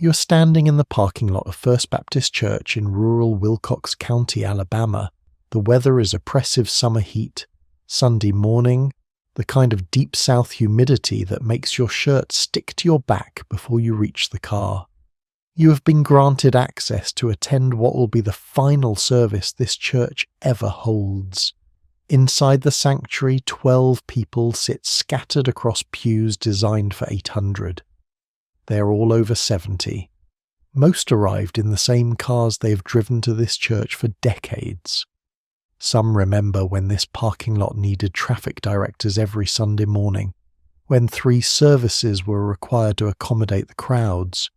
You're standing in the parking lot of First Baptist Church in rural Wilcox County, Alabama. The weather is oppressive summer heat, Sunday morning, the kind of deep south humidity that makes your shirt stick to your back before you reach the car. You have been granted access to attend what will be the final service this church ever holds. Inside the sanctuary, 12 people sit scattered across pews designed for 800. They are all over 70. Most arrived in the same cars they have driven to this church for decades. Some remember when this parking lot needed traffic directors every Sunday morning, when 3 services were required to accommodate the crowds,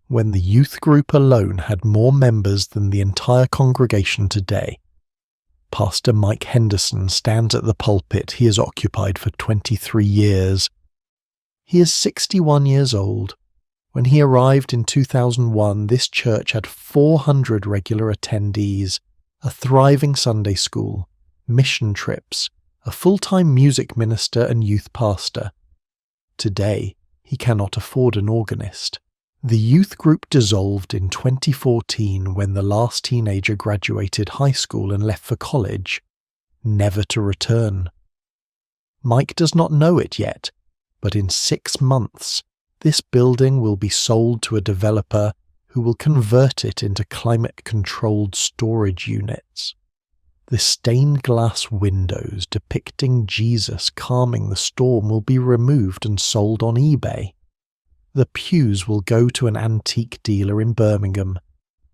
when the youth group alone had more members than the entire congregation today. Pastor Mike Henderson stands at the pulpit he has occupied for 23 years. He is 61 years old. When he arrived in 2001, this church had 400 regular attendees, a thriving Sunday school, mission trips, a full-time music minister and youth pastor. Today, he cannot afford an organist. The youth group dissolved in 2014 when the last teenager graduated high school and left for college, never to return. Mike does not know it yet, but in 6 months, this building will be sold to a developer who will convert it into climate-controlled storage units. The stained glass windows depicting Jesus calming the storm will be removed and sold on eBay. The pews will go to an antique dealer in Birmingham.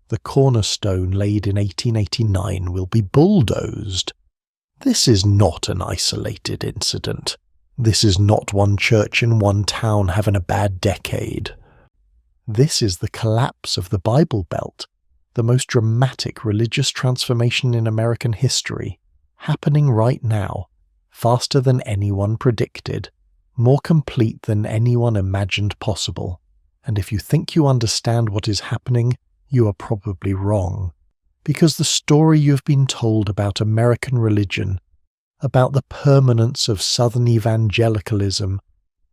The cornerstone laid in 1889 will be bulldozed. This is not an isolated incident. This is not one church in one town having a bad decade. This is the collapse of the Bible Belt, the most dramatic religious transformation in American history, happening right now, faster than anyone predicted, more complete than anyone imagined possible. And if you think you understand what is happening, you are probably wrong, because the story you have been told about American religion, about the permanence of Southern evangelicalism,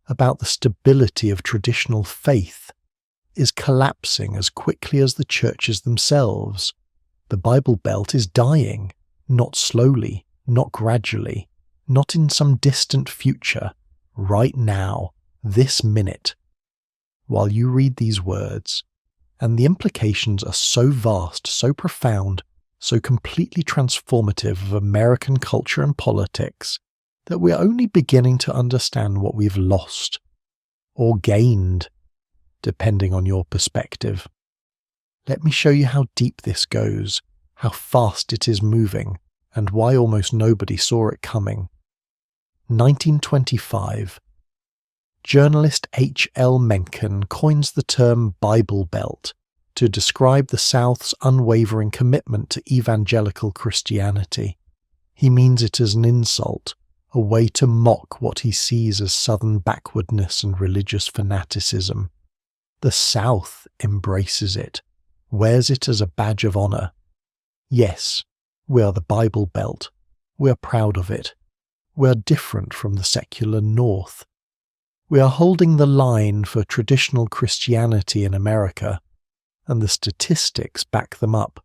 about the stability of traditional faith, is collapsing as quickly as the churches themselves. The Bible Belt is dying, not slowly, not gradually, not in some distant future, right now, this minute. While you read these words, and the implications are so vast, so profound, so completely transformative of American culture and politics, that we're only beginning to understand what we've lost, or gained, depending on your perspective. Let me show you how deep this goes, how fast it is moving, and why almost nobody saw it coming. 1925. Journalist H. L. Mencken coins the term Bible Belt to describe the South's unwavering commitment to evangelical Christianity. He means it as an insult, a way to mock what he sees as Southern backwardness and religious fanaticism. The South embraces it, wears it as a badge of honor. Yes, we are the Bible Belt. We are proud of it. We are different from the secular North. We are holding the line for traditional Christianity in America, and the statistics back them up.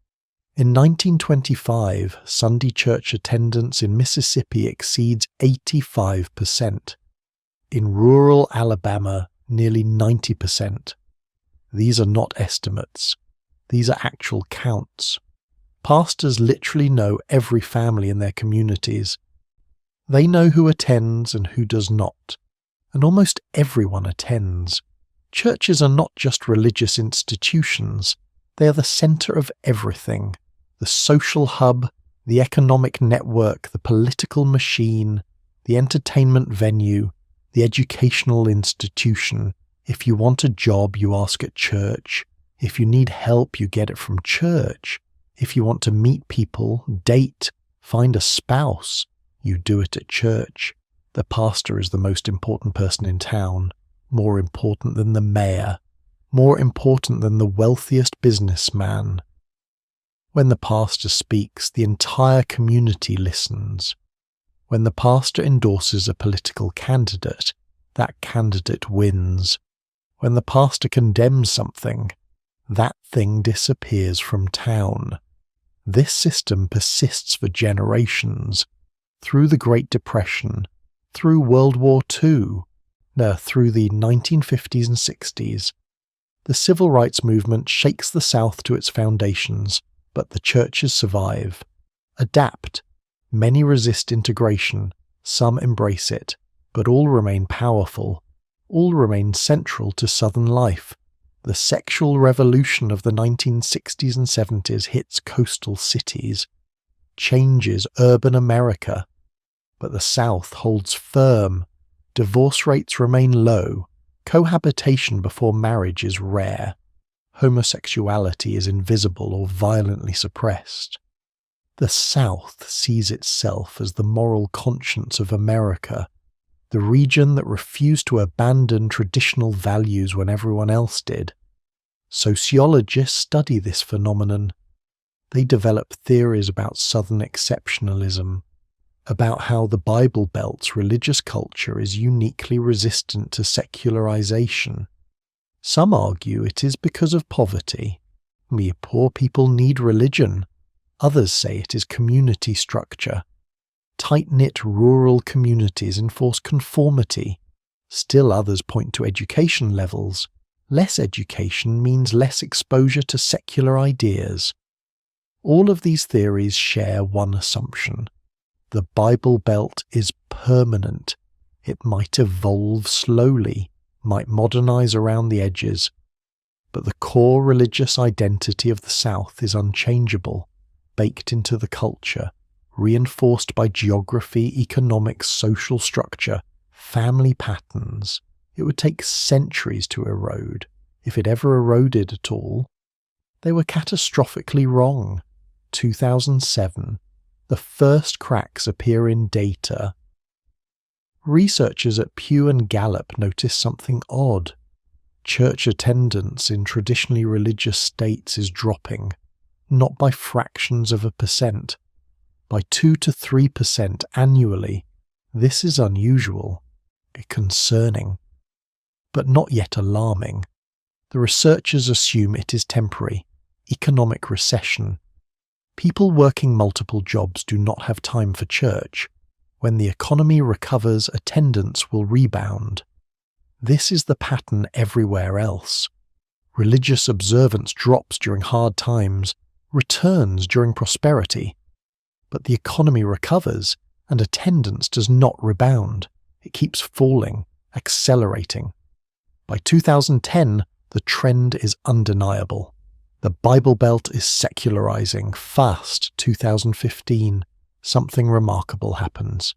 In 1925, Sunday church attendance in Mississippi exceeds 85%. In rural Alabama, nearly 90%. These are not estimates. These are actual counts. Pastors literally know every family in their communities. They know who attends and who does not, and almost everyone attends. Churches are not just religious institutions. They are the center of everything. The social hub, the economic network, the political machine, the entertainment venue, the educational institution. If you want a job, you ask at church. If you need help, you get it from church. If you want to meet people, date, find a spouse, you do it at church. The pastor is the most important person in town, more important than the mayor, more important than the wealthiest businessman. When the pastor speaks, the entire community listens. When the pastor endorses a political candidate, that candidate wins. When the pastor condemns something, that thing disappears from town. This system persists for generations, through the Great Depression, through World War II, through the 1950s and 60s. The civil rights movement shakes the South to its foundations, but the churches survive. Adapt. Many resist integration, some embrace it, but all remain powerful. All remain central to Southern life. The sexual revolution of the 1960s and 70s hits coastal cities, changes urban America, but the South holds firm. Divorce rates remain low. Cohabitation before marriage is rare. Homosexuality is invisible or violently suppressed. The South sees itself as the moral conscience of America, the region that refused to abandon traditional values when everyone else did. Sociologists study this phenomenon. They develop theories about Southern exceptionalism, about how the Bible Belt's religious culture is uniquely resistant to secularization. Some argue it is because of poverty. We poor people need religion. Others say it is community structure. Tight-knit rural communities enforce conformity. Still others point to education levels. Less education means less exposure to secular ideas. All of these theories share one assumption. The Bible Belt is permanent. It might evolve slowly, might modernize around the edges, but the core religious identity of the South is unchangeable, baked into the culture, reinforced by geography, economics, social structure, family patterns. It would take centuries to erode, if it ever eroded at all. They were catastrophically wrong. 2007. The first cracks appear in data. Researchers at Pew and Gallup notice something odd. Church attendance in traditionally religious states is dropping, not by fractions of a percent, by 2 to 3% annually. This is unusual, concerning, but not yet alarming. The researchers assume it is temporary, economic recession. People working multiple jobs do not have time for church. When the economy recovers, attendance will rebound. This is the pattern everywhere else. Religious observance drops during hard times, returns during prosperity. But the economy recovers, and attendance does not rebound. It keeps falling, accelerating. By 2010, the trend is undeniable. The Bible Belt is secularizing fast. 2015. Something remarkable happens.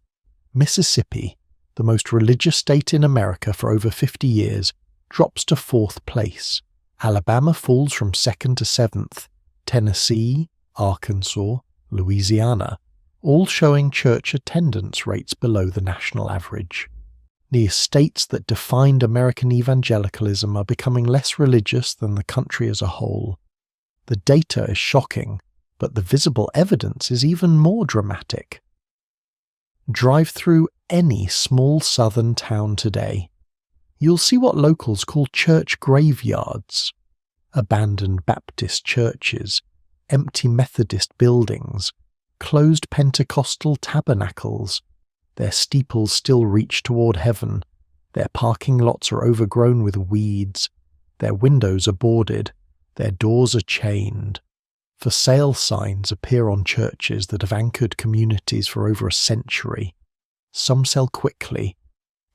Mississippi, the most religious state in America for over 50 years, drops to 4th place. Alabama falls from 2nd to 7th. Tennessee, Arkansas, Louisiana, all showing church attendance rates below the national average. The states that defined American evangelicalism are becoming less religious than the country as a whole. The data is shocking, but the visible evidence is even more dramatic. Drive through any small southern town today. You'll see what locals call church graveyards. Abandoned Baptist churches, empty Methodist buildings, closed Pentecostal tabernacles. Their steeples still reach toward heaven. Their parking lots are overgrown with weeds. Their windows are boarded. Their doors are chained. For sale signs appear on churches that have anchored communities for over a century. Some sell quickly,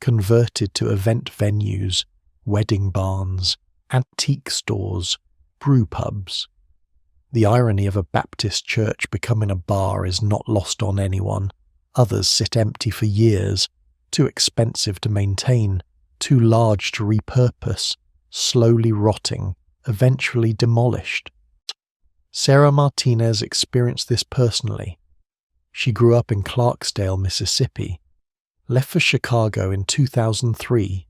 converted to event venues, wedding barns, antique stores, brew pubs. The irony of a Baptist church becoming a bar is not lost on anyone. Others sit empty for years, too expensive to maintain, too large to repurpose, slowly rotting, eventually demolished. Sarah Martinez experienced this personally. She grew up in Clarksdale, Mississippi, left for Chicago in 2003,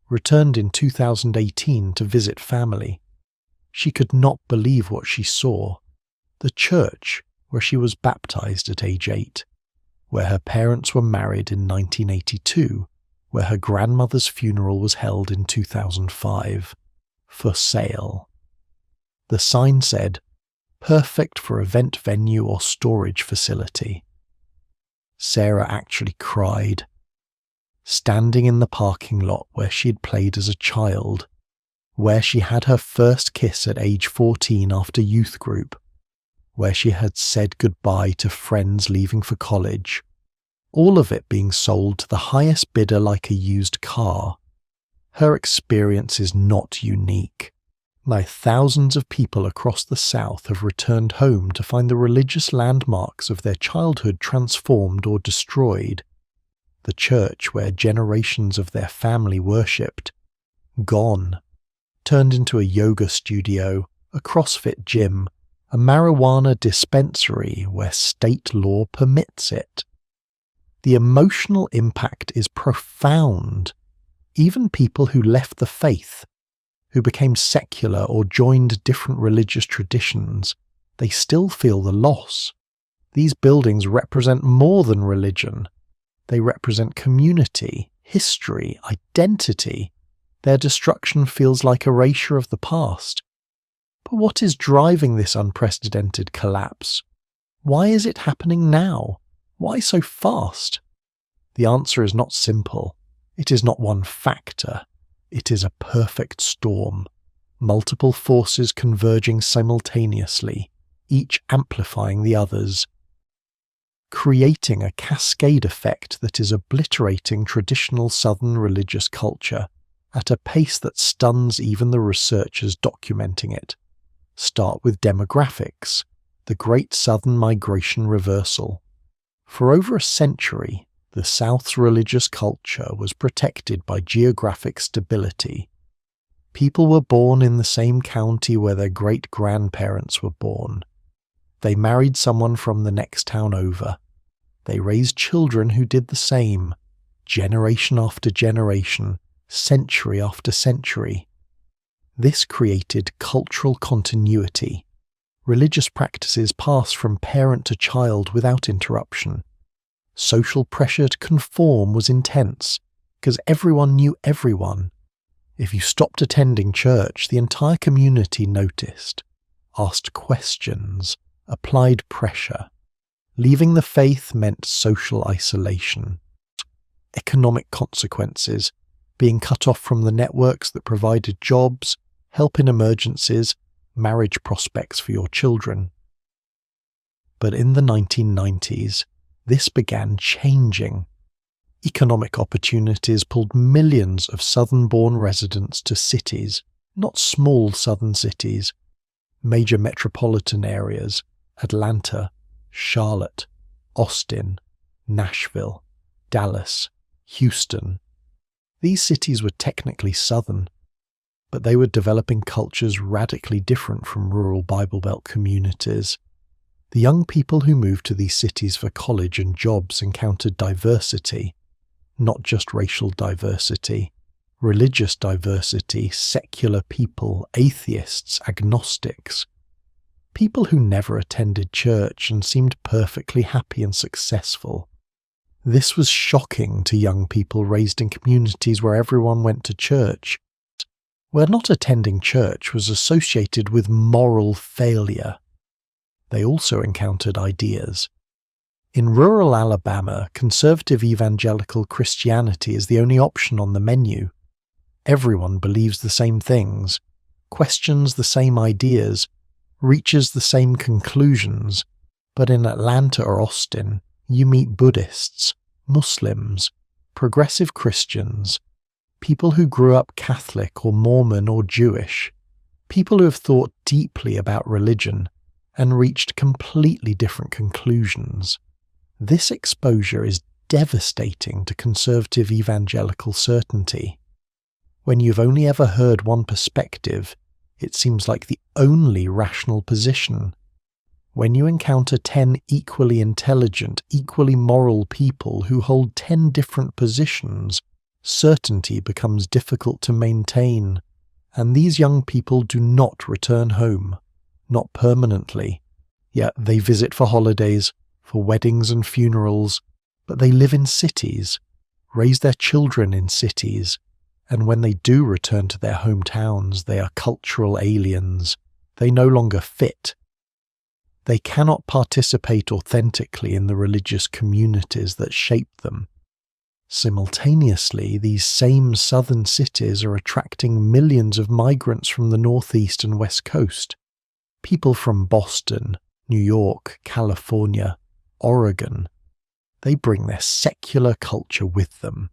returned in 2018 to visit family. She could not believe what she saw. The church where she was baptized at age 8, where her parents were married in 1982, where her grandmother's funeral was held in 2005. For sale. The sign said, "Perfect for event venue or storage facility." Sarah actually cried. Standing in the parking lot where she had played as a child, where she had her first kiss at age 14 after youth group, where she had said goodbye to friends leaving for college, all of it being sold to the highest bidder like a used car. Her experience is not unique. Now, thousands of people across the South have returned home to find the religious landmarks of their childhood transformed or destroyed. The church where generations of their family worshipped, gone, turned into a yoga studio, a CrossFit gym, a marijuana dispensary where state law permits it. The emotional impact is profound. Even people who left the faith, who became secular or joined different religious traditions, they still feel the loss. These buildings represent more than religion. They represent community, history, identity. Their destruction feels like erasure of the past. But what is driving this unprecedented collapse? Why is it happening now? Why so fast? The answer is not simple. It is not one factor. It is a perfect storm. Multiple forces converging simultaneously, each amplifying the others, creating a cascade effect that is obliterating traditional Southern religious culture at a pace that stuns even the researchers documenting it. Start with demographics, the Great Southern Migration Reversal. For over a century, the South's religious culture was protected by geographic stability. People were born in the same county where their great-grandparents were born. They married someone from the next town over. They raised children who did the same, generation after generation, century after century. This created cultural continuity. Religious practices passed from parent to child without interruption. Social pressure to conform was intense, because everyone knew everyone. If you stopped attending church, the entire community noticed, asked questions, applied pressure. Leaving the faith meant social isolation. Economic consequences, being cut off from the networks that provided jobs, help in emergencies, marriage prospects for your children. But in the 1990s, this began changing. Economic opportunities pulled millions of Southern-born residents to cities, not small Southern cities, major metropolitan areas, Atlanta, Charlotte, Austin, Nashville, Dallas, Houston. These cities were technically Southern, but they were developing cultures radically different from rural Bible Belt communities. The young people who moved to these cities for college and jobs encountered diversity, not just racial diversity, religious diversity, secular people, atheists, agnostics. People who never attended church and seemed perfectly happy and successful. This was shocking to young people raised in communities where everyone went to church, where not attending church was associated with moral failure. They also encountered ideas. In rural Alabama, conservative evangelical Christianity is the only option on the menu. Everyone believes the same things, questions the same ideas, reaches the same conclusions, but in Atlanta or Austin, you meet Buddhists, Muslims, progressive Christians, people who grew up Catholic or Mormon or Jewish, people who have thought deeply about religion and reached completely different conclusions. This exposure is devastating to conservative evangelical certainty. When you've only ever heard one perspective, it seems like the only rational position. When you encounter 10 equally intelligent, equally moral people who hold 10 different positions, certainty becomes difficult to maintain, and these young people do not return home. Not permanently. Yet they visit for holidays, for weddings and funerals, but they live in cities. raise their children in cities, and when they do return to their hometowns, they are cultural aliens. They no longer fit. They cannot participate authentically in the religious communities that shape them. Simultaneously, these same southern cities are attracting millions of migrants from the Northeast and West Coast. People from Boston, New York, California, Oregon. They bring their secular culture with them.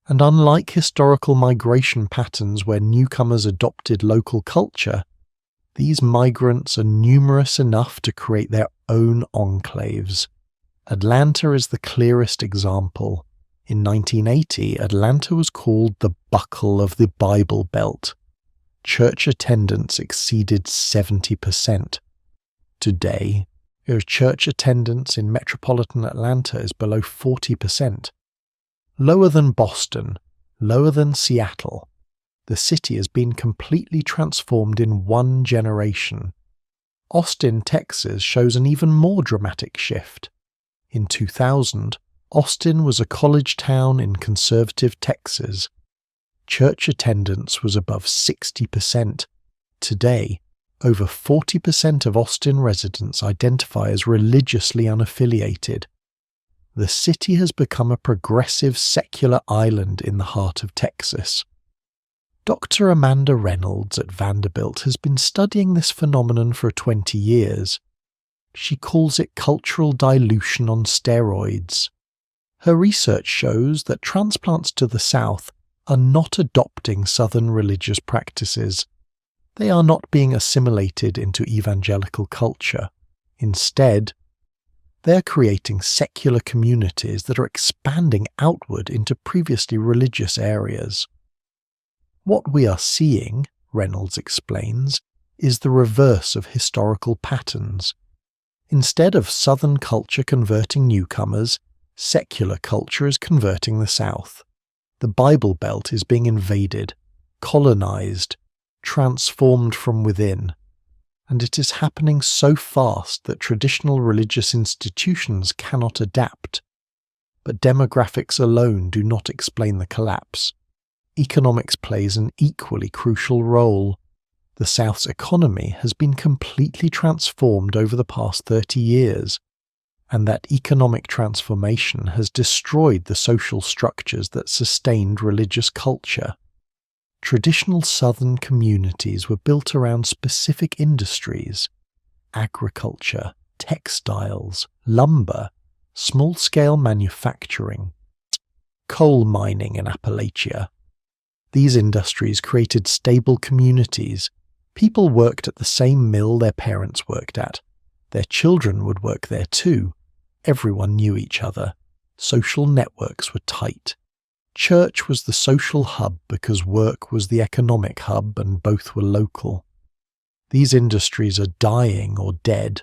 And unlike historical migration patterns where newcomers adopted local culture, these migrants are numerous enough to create their own enclaves. Atlanta is the clearest example. In 1980, Atlanta was called the Buckle of the Bible Belt. Church attendance exceeded 70%. Today, church attendance in metropolitan Atlanta is below 40%. Lower than Boston, lower than Seattle. The city has been completely transformed in one generation. Austin, Texas shows an even more dramatic shift. In 2000, Austin was a college town in conservative Texas. Church attendance was above 60%. Today, over 40% of Austin residents identify as religiously unaffiliated. The city has become a progressive secular island in the heart of Texas. Dr. Amanda Reynolds at Vanderbilt has been studying this phenomenon for 20 years. She calls it cultural dilution on steroids. Her research shows that transplants to the South are not adopting Southern religious practices. They are not being assimilated into evangelical culture. Instead, they are creating secular communities that are expanding outward into previously religious areas. What we are seeing, Reynolds explains, is the reverse of historical patterns. Instead of Southern culture converting newcomers, secular culture is converting the South. The Bible Belt is being invaded, colonized, transformed from within. And it is happening so fast that traditional religious institutions cannot adapt. But demographics alone do not explain the collapse. Economics plays an equally crucial role. The South's economy has been completely transformed over the past 30 years, and that economic transformation has destroyed the social structures that sustained religious culture. Traditional Southern communities were built around specific industries: agriculture, textiles, lumber, small-scale manufacturing, coal mining in Appalachia. These industries created stable communities. People worked at the same mill their parents worked at. Their children would work there too. Everyone knew each other. Social networks were tight. Church was the social hub because work was the economic hub, and both were local. These industries are dying or dead.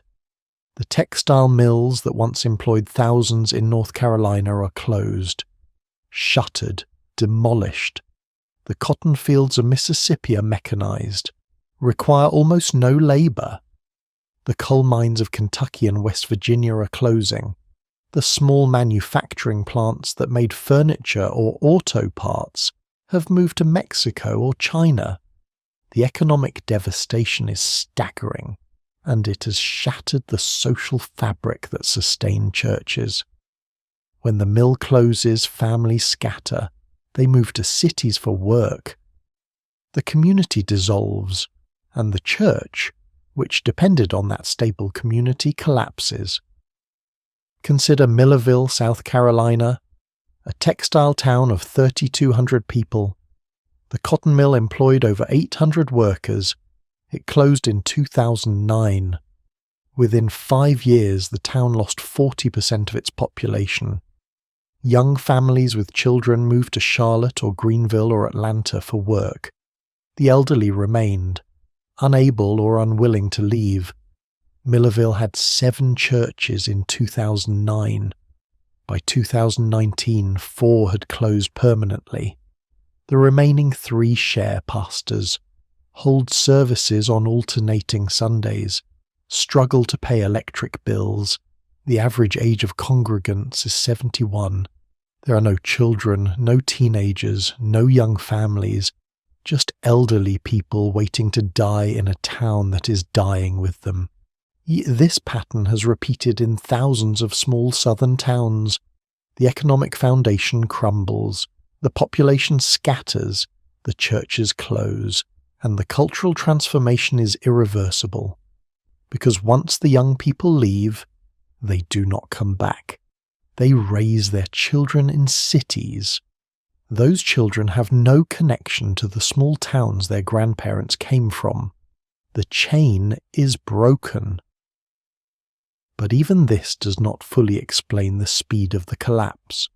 The textile mills that once employed thousands in North Carolina are closed, shuttered, demolished. The cotton fields of Mississippi are mechanized, require almost no labor. The coal mines of Kentucky and West Virginia are closing. The small manufacturing plants that made furniture or auto parts have moved to Mexico or China. The economic devastation is staggering, and it has shattered the social fabric that sustained churches. When the mill closes, families scatter. They move to cities for work. The community dissolves, and the church, which depended on that stable community, collapses. Consider Millerville, South Carolina, a textile town of 3,200 people. The cotton mill employed over 800 workers. It closed in 2009. Within 5 years, the town lost 40% of its population. Young families with children moved to Charlotte or Greenville or Atlanta for work. The elderly remained, unable or unwilling to leave. Millerville had 7 churches in 2009. By 2019, 4 had closed permanently. The remaining 3 share pastors, hold services on alternating Sundays, struggle to pay electric bills. The average age of congregants is 71. There are no children, no teenagers, no young families, just elderly people waiting to die in a town that is dying with them. This pattern has repeated in thousands of small southern towns. The economic foundation crumbles, the population scatters, the churches close, and the cultural transformation is irreversible. Because once the young people leave, they do not come back. They raise their children in cities. Those children have no connection to the small towns their grandparents came from. The chain is broken. But even this does not fully explain the speed of the collapse,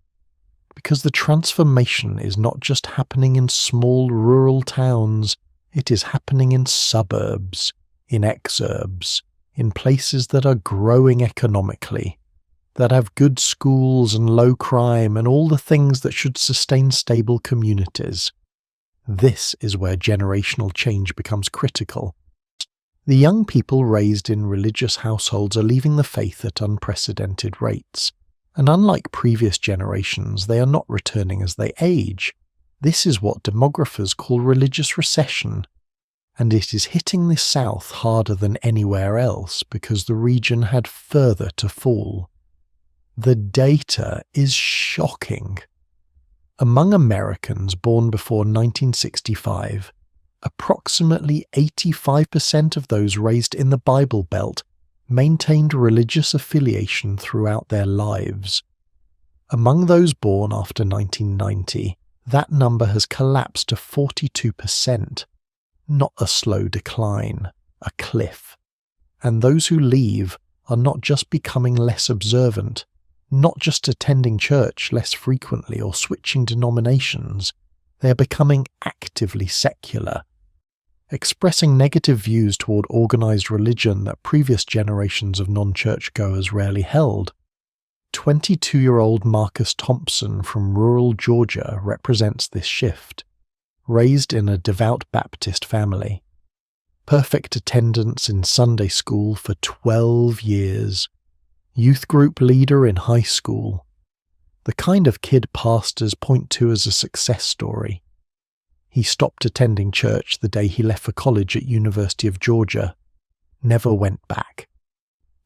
because the transformation is not just happening in small rural towns, it is happening in suburbs, in exurbs, in places that are growing economically, that have good schools and low crime and all the things that should sustain stable communities. This is where generational change becomes critical. The young people raised in religious households are leaving the faith at unprecedented rates, and unlike previous generations, they are not returning as they age. This is what demographers call religious recession, and it is hitting the South harder than anywhere else because the region had further to fall. The data is shocking. Among Americans born before 1965, approximately 85% of those raised in the Bible Belt maintained religious affiliation throughout their lives. Among those born after 1990, that number has collapsed to 42%. Not a slow decline, a cliff. And those who leave are not just becoming less observant, not just attending church less frequently or switching denominations, they are becoming actively secular, expressing negative views toward organized religion that previous generations of non-churchgoers rarely held. 22-year-old Marcus Thompson from rural Georgia represents this shift. Raised in a devout Baptist family. Perfect attendance in Sunday school for 12 years. Youth group leader in high school. The kind of kid pastors point to as a success story. He stopped attending church the day he left for college at University of Georgia. Never went back.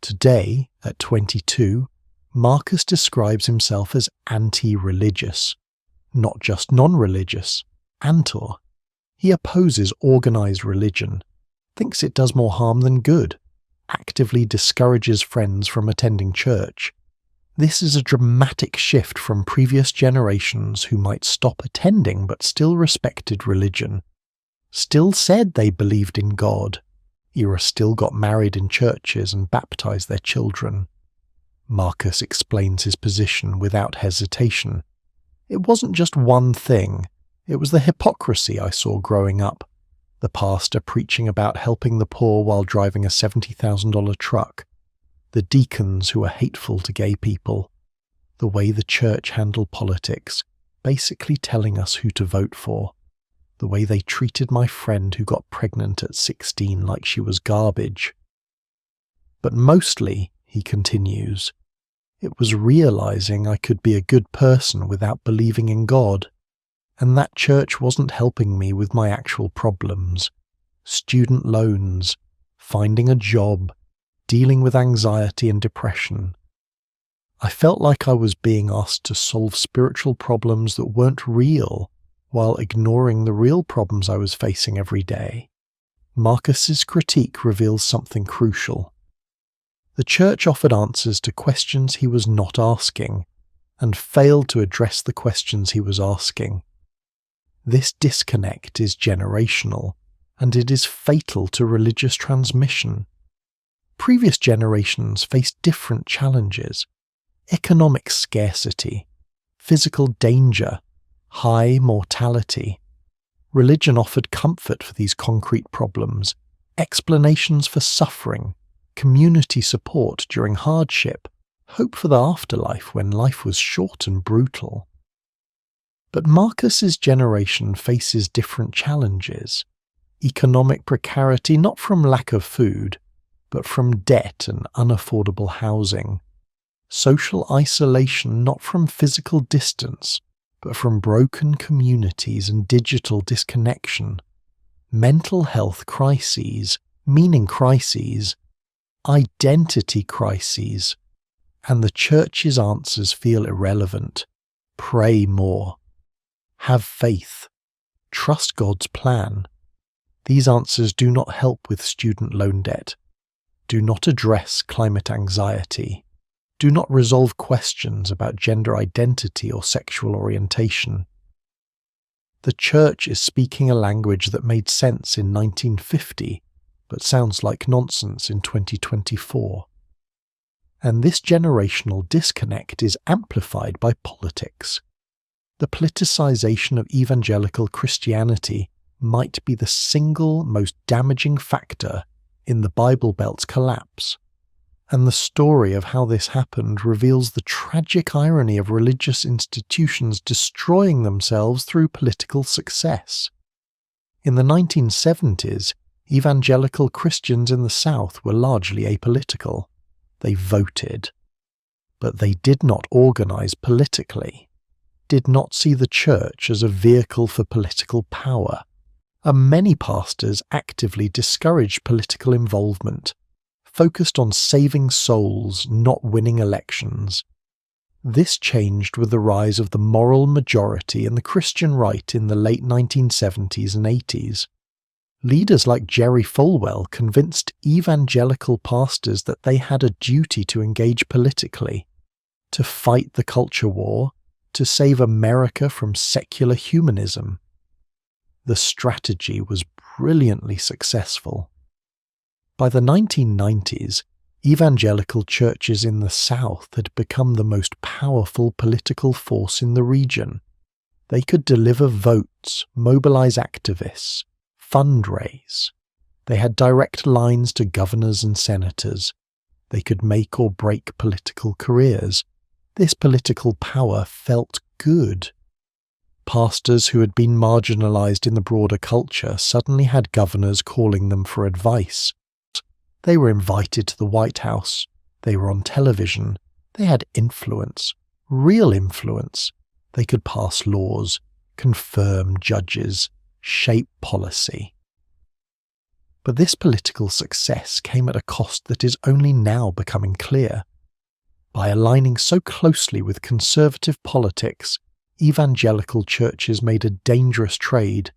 Today, at 22, Marcus describes himself as anti-religious. Not just non-religious. Antor. He opposes organized religion, thinks it does more harm than good, actively discourages friends from attending church. This is a dramatic shift from previous generations who might stop attending but still respected religion, still said they believed in God, still got married in churches and baptized their children. Marcus explains his position without hesitation. It wasn't just one thing. It was the hypocrisy I saw growing up. The pastor preaching about helping the poor while driving a $70,000 truck. The deacons who are hateful to gay people. The way the church handled politics, basically telling us who to vote for. The way they treated my friend who got pregnant at 16 like she was garbage. But mostly, he continues, it was realizing I could be a good person without believing in God. And that church wasn't helping me with my actual problems. Student loans, finding a job, dealing with anxiety and depression. I felt like I was being asked to solve spiritual problems that weren't real, while ignoring the real problems I was facing every day. Marcus's critique reveals something crucial. The church offered answers to questions he was not asking, and failed to address the questions he was asking. This disconnect is generational, and it is fatal to religious transmission. Previous generations faced different challenges: economic scarcity, physical danger, high mortality. Religion offered comfort for these concrete problems, explanations for suffering, community support during hardship, hope for the afterlife when life was short and brutal. But Marcus's generation faces different challenges. Economic precarity not from lack of food, but from debt and unaffordable housing. social isolation not from physical distance, but from broken communities and digital disconnection, mental health crises, meaning crises, identity crises, and the church's answers feel irrelevant. Pray more. Have faith. Trust God's plan. These answers do not help with student loan debt, do not address climate anxiety, do not resolve questions about gender identity or sexual orientation. The church is speaking a language that made sense in 1950, but sounds like nonsense in 2024. And this generational disconnect is amplified by politics. The politicization of evangelical Christianity might be the single most damaging factor in the Bible Belt's collapse. And the story of how this happened reveals the tragic irony of religious institutions destroying themselves through political success. In the 1970s, evangelical Christians in the South were largely apolitical. They voted. But they did not organize politically, did not see the church as a vehicle for political power. And many pastors actively discouraged political involvement, focused on saving souls, not winning elections. This changed with the rise of the moral majority and the Christian right in the late 1970s and 80s. Leaders like Jerry Falwell convinced evangelical pastors that they had a duty to engage politically, to fight the culture war, to save America from secular humanism. The strategy was brilliantly successful. By the 1990s, evangelical churches in the South had become the most powerful political force in the region. They could deliver votes, mobilize activists, fundraise. They had direct lines to governors and senators. They could make or break political careers. This political power felt good. Pastors who had been marginalized in the broader culture suddenly had governors calling them for advice. They were invited to the White House. They were on television. They had influence, real influence. They could pass laws, confirm judges, shape policy. But this political success came at a cost that is only now becoming clear. By aligning so closely with conservative politics, evangelical churches made a dangerous trade.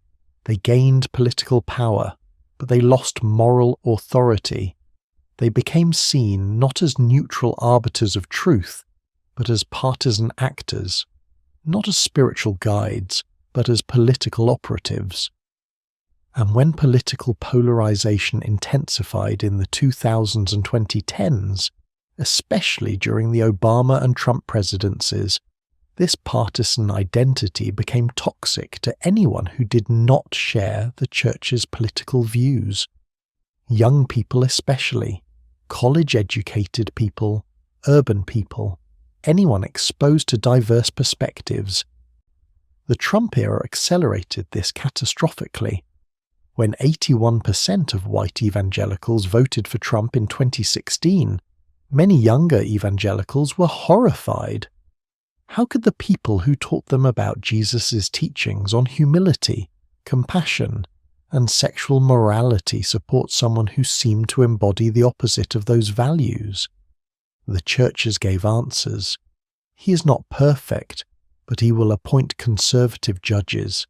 They gained political power, but they lost moral authority. They became seen not as neutral arbiters of truth, but as partisan actors, not as spiritual guides, but as political operatives. And when political polarization intensified in the 2000s and 2010s, especially during the Obama and Trump presidencies, this partisan identity became toxic to anyone who did not share the church's political views. Young people especially, college-educated people, urban people, anyone exposed to diverse perspectives. The Trump era accelerated this catastrophically. When 81% of white evangelicals voted for Trump in 2016, many younger evangelicals were horrified. How could the people who taught them about Jesus' teachings on humility, compassion, and sexual morality support someone who seemed to embody the opposite of those values? The churches gave answers. He is not perfect, but he will appoint conservative judges.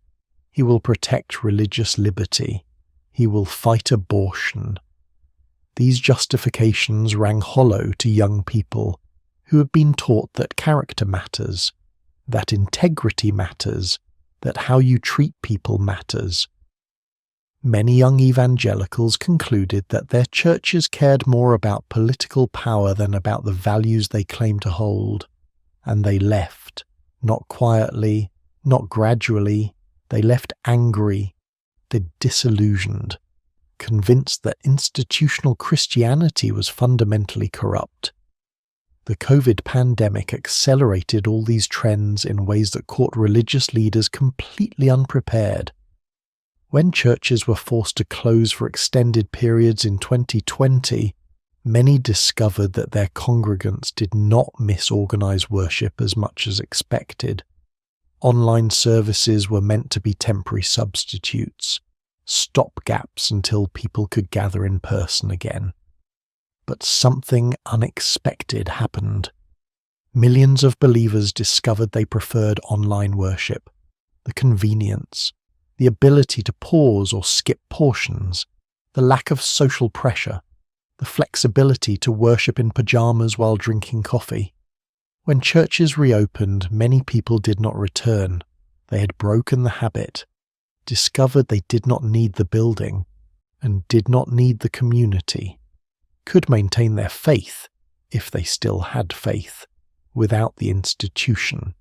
He will protect religious liberty. He will fight abortion. These justifications rang hollow to young people who have been taught that character matters, that integrity matters, that how you treat people matters. Many young evangelicals concluded that their churches cared more about political power than about the values they claimed to hold, and they left, not quietly, not gradually. They left angry, they disillusioned, convinced that institutional Christianity was fundamentally corrupt. The COVID pandemic accelerated all these trends in ways that caught religious leaders completely unprepared. When churches were forced to close for extended periods in 2020, many discovered that their congregants did not miss organized worship as much as expected. Online services were meant to be temporary substitutes, stopgaps until people could gather in person again. But something unexpected happened. Millions of believers discovered they preferred online worship. The convenience, the ability to pause or skip portions, the lack of social pressure, the flexibility to worship in pajamas while drinking coffee. When churches reopened, many people did not return. They had broken the habit, discovered they did not need the building, and did not need the community, could maintain their faith, if they still had faith, without the institution.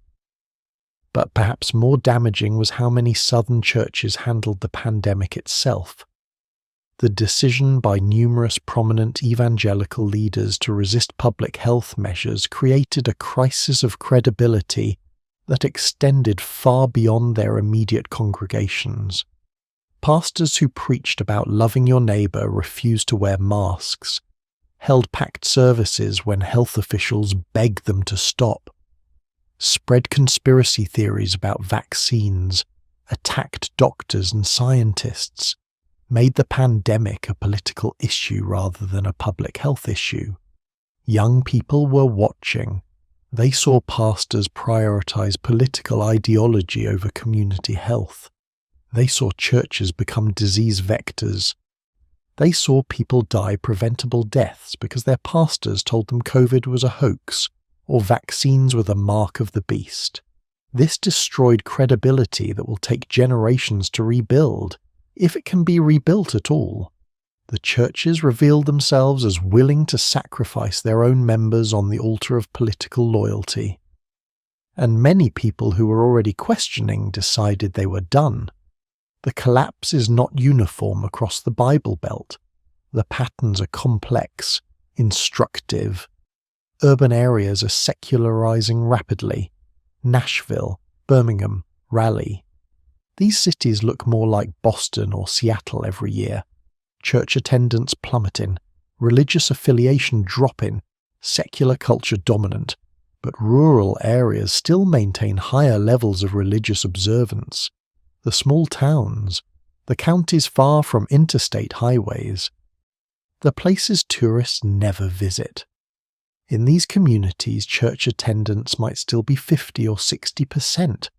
But perhaps more damaging was how many southern churches handled the pandemic itself. The decision by numerous prominent evangelical leaders to resist public health measures created a crisis of credibility that extended far beyond their immediate congregations. Pastors who preached about loving your neighbor refused to wear masks, held packed services when health officials begged them to stop, spread conspiracy theories about vaccines, attacked doctors and scientists, made the pandemic a political issue rather than a public health issue. Young people were watching. They saw pastors prioritize political ideology over community health. They saw churches become disease vectors. They saw people die preventable deaths because their pastors told them COVID was a hoax or vaccines were the mark of the beast. This destroyed credibility that will take generations to rebuild, if it can be rebuilt at all. The churches revealed themselves as willing to sacrifice their own members on the altar of political loyalty. And many people who were already questioning decided they were done. The collapse is not uniform across the Bible Belt. The patterns are complex, instructive. Urban areas are secularizing rapidly. Nashville, Birmingham, Raleigh. These cities look more like Boston or Seattle every year. Church attendance plummeting, religious affiliation dropping, secular culture dominant, but rural areas still maintain higher levels of religious observance. The small towns, the counties far from interstate highways, the places tourists never visit. In these communities, church attendance might still be 50 or 60%.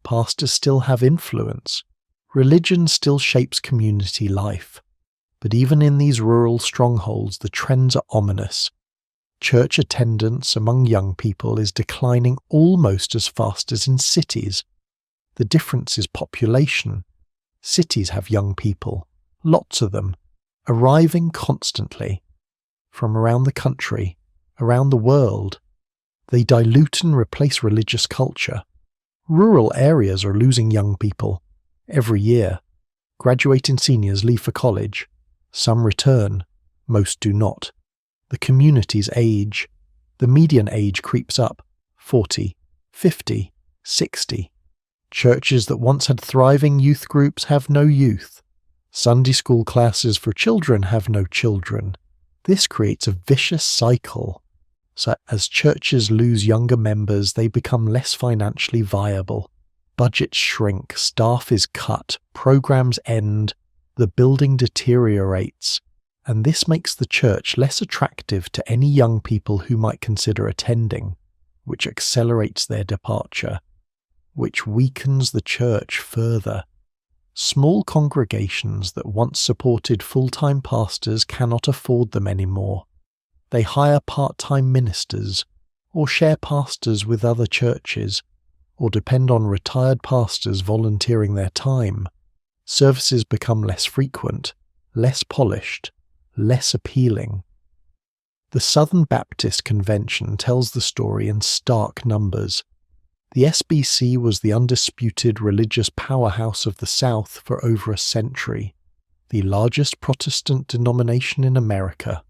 Pastors still have influence. Religion still shapes community life. But even in these rural strongholds, the trends are ominous. Church attendance among young people is declining almost as fast as in cities. The difference is population. Cities have young people, lots of them, arriving constantly, from around the country, around the world. They dilute and replace religious culture. Rural areas are losing young people. Every year, graduating seniors leave for college. Some return, most do not. The communities age. The median age creeps up, 40, 50, 60. Churches that once had thriving youth groups have no youth. Sunday school classes for children have no children. This creates a vicious cycle. So as churches lose younger members, they become less financially viable. Budgets shrink, staff is cut, programs end, the building deteriorates, and this makes the church less attractive to any young people who might consider attending, which accelerates their departure, which weakens the church further. Small congregations that once supported full-time pastors cannot afford them anymore. They hire part-time ministers, or share pastors with other churches, or depend on retired pastors volunteering their time. Services become less frequent, less polished, less appealing. The Southern Baptist Convention tells the story in stark numbers. The SBC was the undisputed religious powerhouse of the South for over a century, the largest Protestant denomination in America,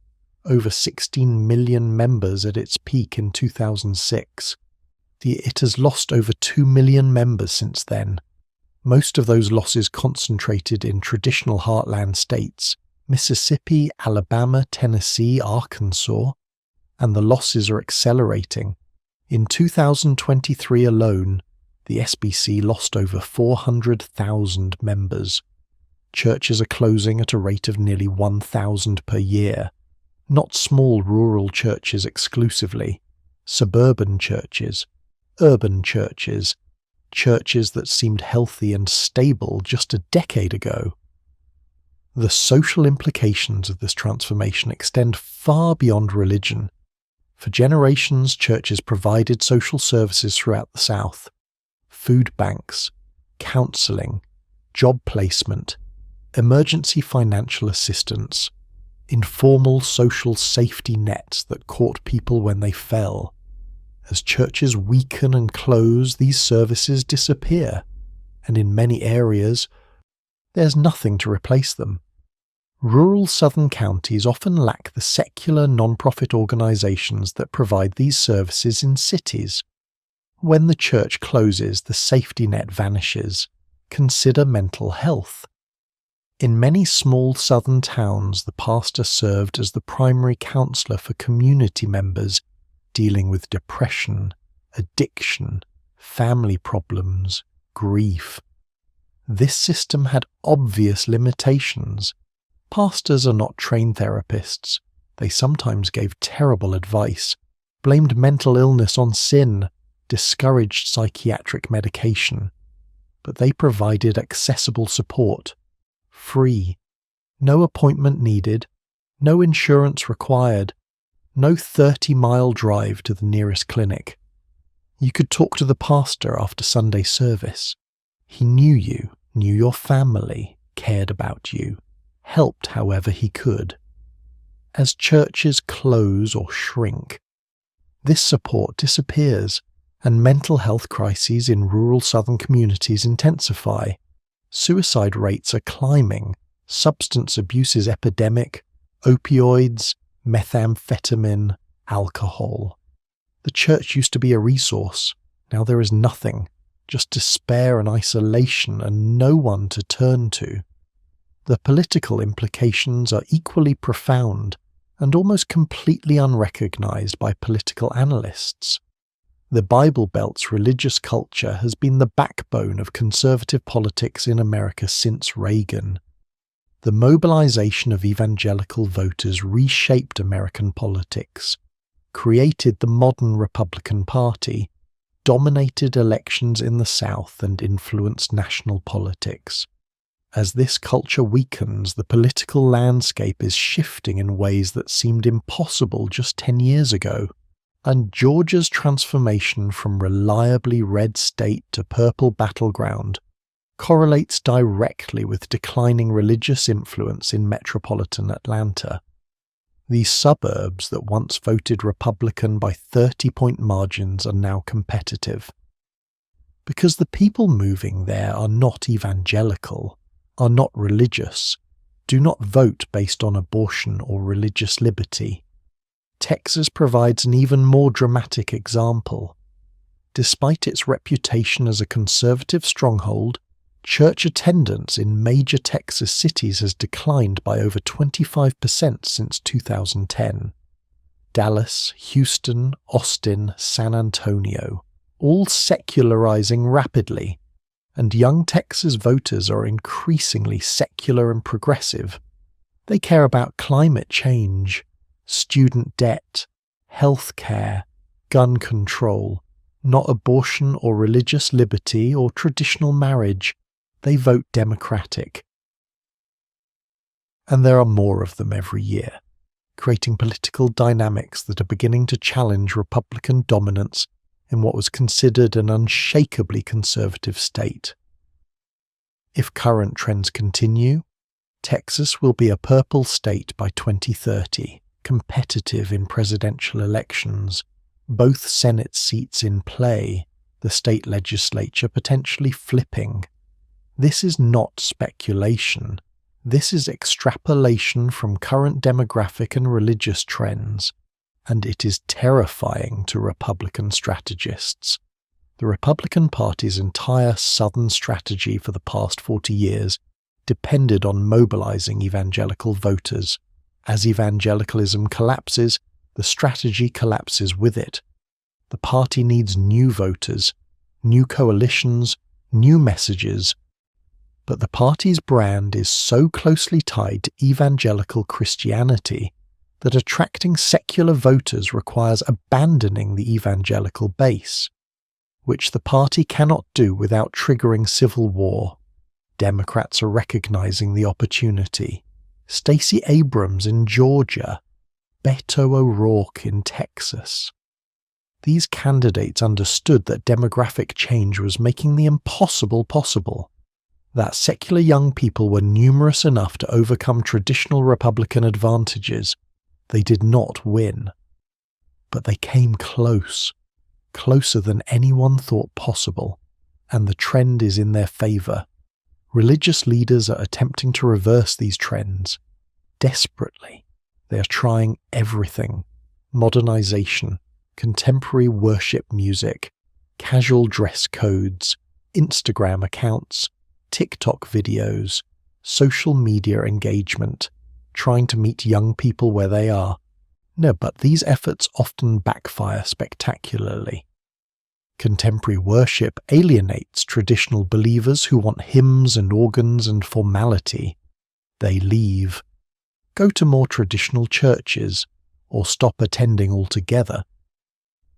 over 16 million members at its peak in 2006. It has lost over 2 million members since then, most of those losses concentrated in traditional heartland states, Mississippi, Alabama, Tennessee, Arkansas, and the losses are accelerating. In 2023 alone, the SBC lost over 400,000 members. Churches are closing at a rate of nearly 1,000 per year. Not small rural churches exclusively, suburban churches, urban churches, churches that seemed healthy and stable just a decade ago. The social implications of this transformation extend far beyond religion. For generations, churches provided social services throughout the South: food banks, counseling, job placement, emergency financial assistance, informal social safety nets that caught people when they fell. As churches weaken and close, these services disappear, and in many areas, there's nothing to replace them. Rural southern counties often lack the secular non-profit organizations that provide these services in cities. When the church closes, the safety net vanishes. Consider mental health. In many small southern towns, the pastor served as the primary counselor for community members dealing with depression, addiction, family problems, grief. This system had obvious limitations. Pastors are not trained therapists. They sometimes gave terrible advice, blamed mental illness on sin, discouraged psychiatric medication. But they provided accessible support, free, no appointment needed, no insurance required, no 30-mile drive to the nearest clinic. You could talk to the pastor after Sunday service. He knew you, knew your family, cared about you, helped however he could. As churches close or shrink, this support disappears, and mental health crises in rural southern communities intensify. Suicide rates are climbing, substance abuse is epidemic, opioids, methamphetamine, alcohol. The church used to be a resource. Now there is nothing, just despair and isolation and no one to turn to. The political implications are equally profound and almost completely unrecognized by political analysts. The Bible Belt's religious culture has been the backbone of conservative politics in America since Reagan. The mobilization of evangelical voters reshaped American politics, created the modern Republican Party, dominated elections in the South, and influenced national politics. As this culture weakens, the political landscape is shifting in ways that seemed impossible just 10 years ago. And Georgia's transformation from reliably red state to purple battleground correlates directly with declining religious influence in metropolitan Atlanta. These suburbs that once voted Republican by 30-point margins are now competitive. Because the people moving there are not evangelical, are not religious, do not vote based on abortion or religious liberty. Texas provides an even more dramatic example. Despite its reputation as a conservative stronghold, church attendance in major Texas cities has declined by over 25% since 2010. Dallas, Houston, Austin, San Antonio, all secularizing rapidly, and young Texas voters are increasingly secular and progressive. They care about climate change, student debt, health care, gun control, not abortion or religious liberty or traditional marriage. They vote Democratic. And there are more of them every year, creating political dynamics that are beginning to challenge Republican dominance in what was considered an unshakably conservative state. If current trends continue, Texas will be a purple state by 2030. Competitive in presidential elections, both Senate seats in play, the state legislature potentially flipping. This is not speculation. This is extrapolation from current demographic and religious trends, and it is terrifying to Republican strategists. The Republican Party's entire Southern strategy for the past 40 years depended on mobilizing evangelical voters. As evangelicalism collapses, the strategy collapses with it. The party needs new voters, new coalitions, new messages. But the party's brand is so closely tied to evangelical Christianity that attracting secular voters requires abandoning the evangelical base, which the party cannot do without triggering civil war. Democrats are recognizing the opportunity. Stacey Abrams in Georgia, Beto O'Rourke in Texas. These candidates understood that demographic change was making the impossible possible, that secular young people were numerous enough to overcome traditional Republican advantages. They did not win. But they came close, closer than anyone thought possible, and the trend is in their favor. Religious leaders are attempting to reverse these trends. Desperately, they are trying everything: modernization, contemporary worship music, casual dress codes, Instagram accounts, TikTok videos, social media engagement, trying to meet young people where they are. No, but these efforts often backfire spectacularly. Contemporary worship alienates traditional believers who want hymns and organs and formality. They leave, go to more traditional churches, or stop attending altogether.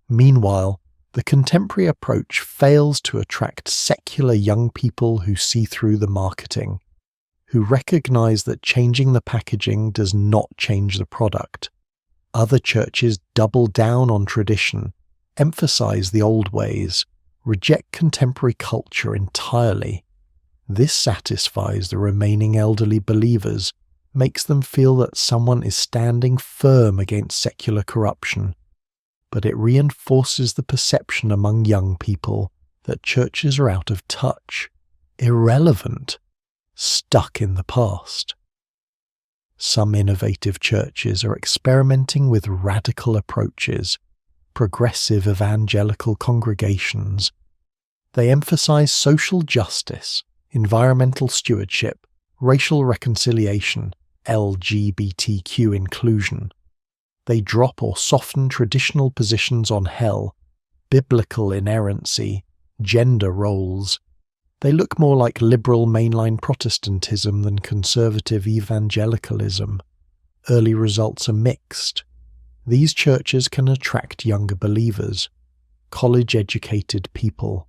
Meanwhile, the contemporary approach fails to attract secular young people who see through the marketing, who recognize that changing the packaging does not change the product. Other churches double down on tradition, emphasize the old ways, reject contemporary culture entirely. This satisfies the remaining elderly believers, makes them feel that someone is standing firm against secular corruption. But it reinforces the perception among young people that churches are out of touch, irrelevant, stuck in the past. Some innovative churches are experimenting with radical approaches, progressive evangelical congregations. They emphasize social justice, environmental stewardship, racial reconciliation, LGBTQ inclusion. They drop or soften traditional positions on hell, biblical inerrancy, gender roles. They look more like liberal mainline Protestantism than conservative evangelicalism. Early results are mixed. These churches can attract younger believers, college-educated people,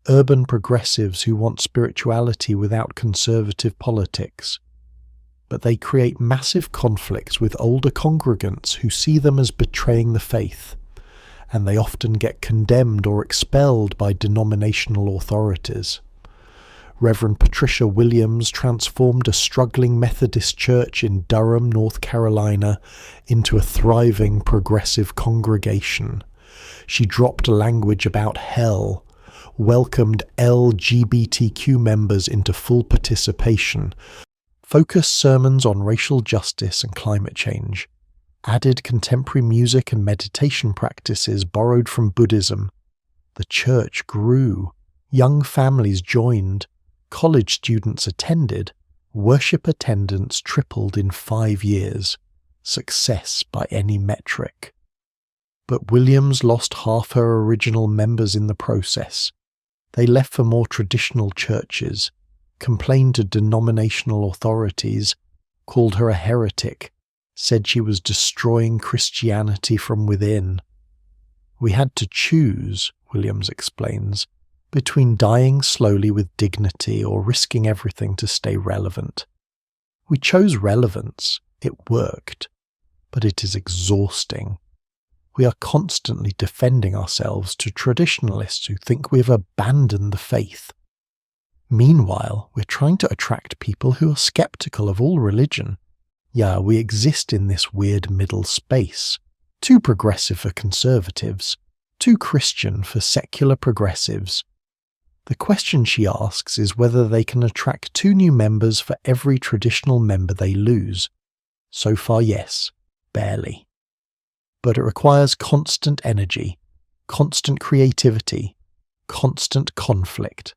urban progressives who want spirituality without conservative politics. But they create massive conflicts with older congregants who see them as betraying the faith, and they often get condemned or expelled by denominational authorities. Reverend Patricia Williams transformed a struggling Methodist church in Durham, North Carolina, into a thriving progressive congregation. She dropped language about hell, welcomed LGBTQ members into full participation, focused sermons on racial justice and climate change, added contemporary music and meditation practices borrowed from Buddhism. The church grew. Young families joined. College students attended. Worship attendance tripled in 5 years. Success by any metric. But Williams lost half her original members in the process. They left for more traditional churches, complained to denominational authorities, called her a heretic, said she was destroying Christianity from within. We had to choose, Williams explains, between dying slowly with dignity or risking everything to stay relevant. We chose relevance. It worked. But it is exhausting. We are constantly defending ourselves to traditionalists who think we have abandoned the faith. Meanwhile, we're trying to attract people who are skeptical of all religion. Yeah, we exist in this weird middle space, too progressive for conservatives, too Christian for secular progressives. The question she asks is whether they can attract 2 new members for every traditional member they lose. So far, yes, barely. But it requires constant energy, constant creativity, constant conflict.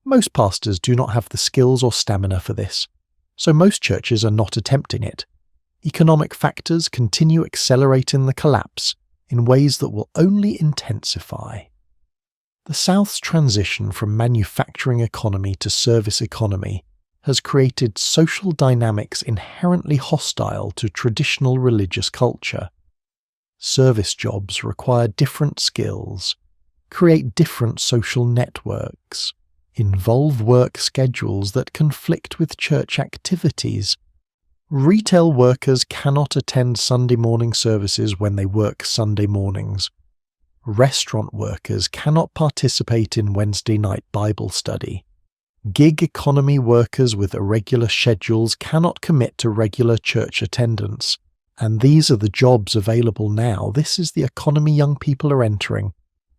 Most pastors do not have the skills or stamina for this, so most churches are not attempting it. Economic factors continue accelerating the collapse in ways that will only intensify. The South's transition from manufacturing economy to service economy has created social dynamics inherently hostile to traditional religious culture. Service jobs require different skills, create different social networks, involve work schedules that conflict with church activities. Retail workers cannot attend Sunday morning services when they work Sunday mornings. Restaurant workers cannot participate in Wednesday night Bible study. Gig economy workers with irregular schedules cannot commit to regular church attendance. And these are the jobs available now. This is the economy young people are entering.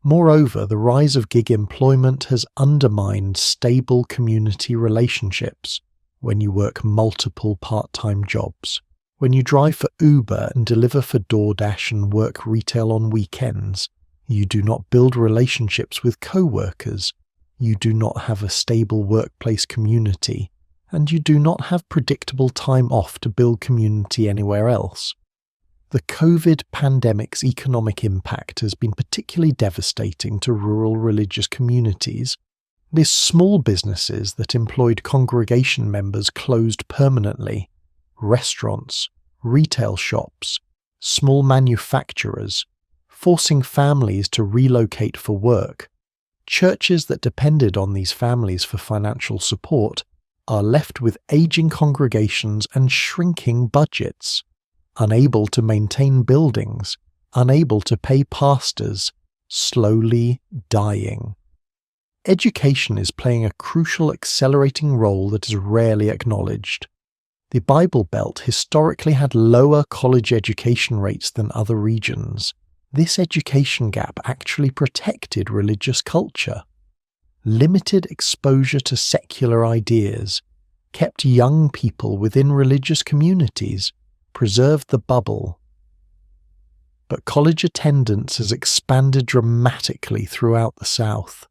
Moreover, the rise of gig employment has undermined stable community relationships. When you work multiple part-time jobs, when you drive for Uber and deliver for DoorDash and work retail on weekends, you do not build relationships with co-workers, you do not have a stable workplace community, and you do not have predictable time off to build community anywhere else. The COVID pandemic's economic impact has been particularly devastating to rural religious communities. It is small businesses that employed congregation members closed permanently, restaurants, retail shops, small manufacturers, forcing families to relocate for work. Churches that depended on these families for financial support are left with aging congregations and shrinking budgets, unable to maintain buildings, unable to pay pastors, slowly dying. Education is playing a crucial accelerating role that is rarely acknowledged. The Bible Belt historically had lower college education rates than other regions. This education gap actually protected religious culture. Limited exposure to secular ideas kept young people within religious communities, preserved the bubble. But college attendance has expanded dramatically throughout the South.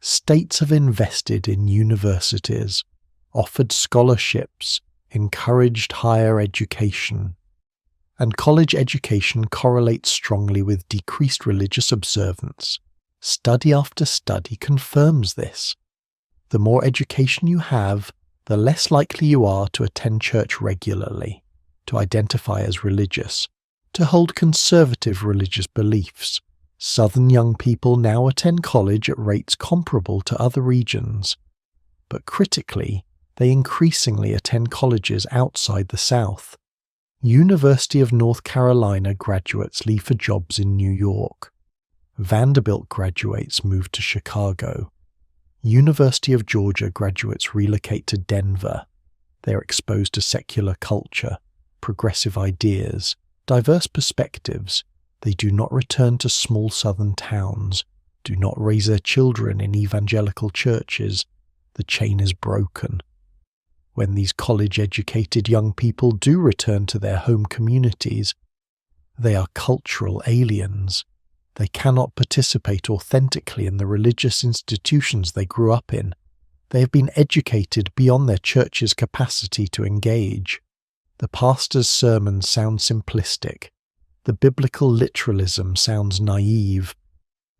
States have invested in universities, offered scholarships, encouraged higher education. And college education correlates strongly with decreased religious observance. Study after study confirms this. The more education you have, the less likely you are to attend church regularly, to identify as religious, to hold conservative religious beliefs. Southern young people now attend college at rates comparable to other regions. But critically, they increasingly attend colleges outside the South. University of North Carolina graduates leave for jobs in New York. Vanderbilt graduates move to Chicago. University of Georgia graduates relocate to Denver. They are exposed to secular culture, progressive ideas, diverse perspectives. They do not return to small southern towns, do not raise their children in evangelical churches. The chain is broken. When these college-educated young people do return to their home communities, they are cultural aliens. They cannot participate authentically in the religious institutions they grew up in. They have been educated beyond their church's capacity to engage. The pastor's sermons sound simplistic. The biblical literalism sounds naive.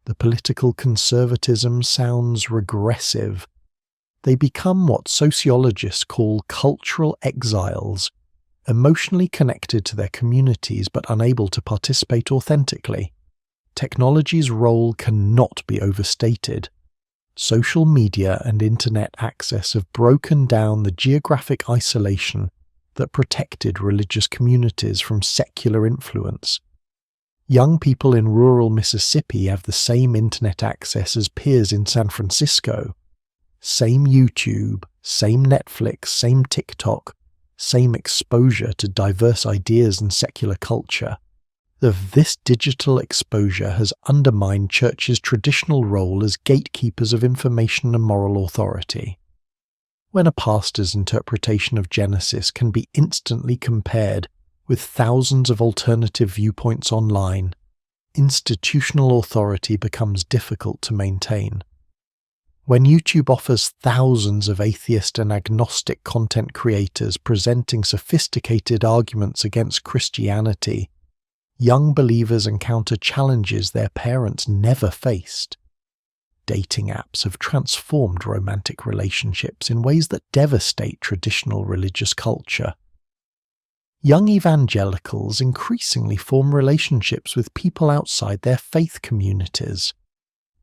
The political conservatism sounds regressive. They become what sociologists call cultural exiles, emotionally connected to their communities but unable to participate authentically. Technology's role cannot be overstated. Social media and internet access have broken down the geographic isolation that protected religious communities from secular influence. Young people in rural Mississippi have the same internet access as peers in San Francisco. Same YouTube, same Netflix, same TikTok, same exposure to diverse ideas and secular culture. This digital exposure has undermined churches' traditional role as gatekeepers of information and moral authority. When a pastor's interpretation of Genesis can be instantly compared with thousands of alternative viewpoints online, institutional authority becomes difficult to maintain. When YouTube offers thousands of atheist and agnostic content creators presenting sophisticated arguments against Christianity, young believers encounter challenges their parents never faced. Dating apps have transformed romantic relationships in ways that devastate traditional religious culture. Young evangelicals increasingly form relationships with people outside their faith communities,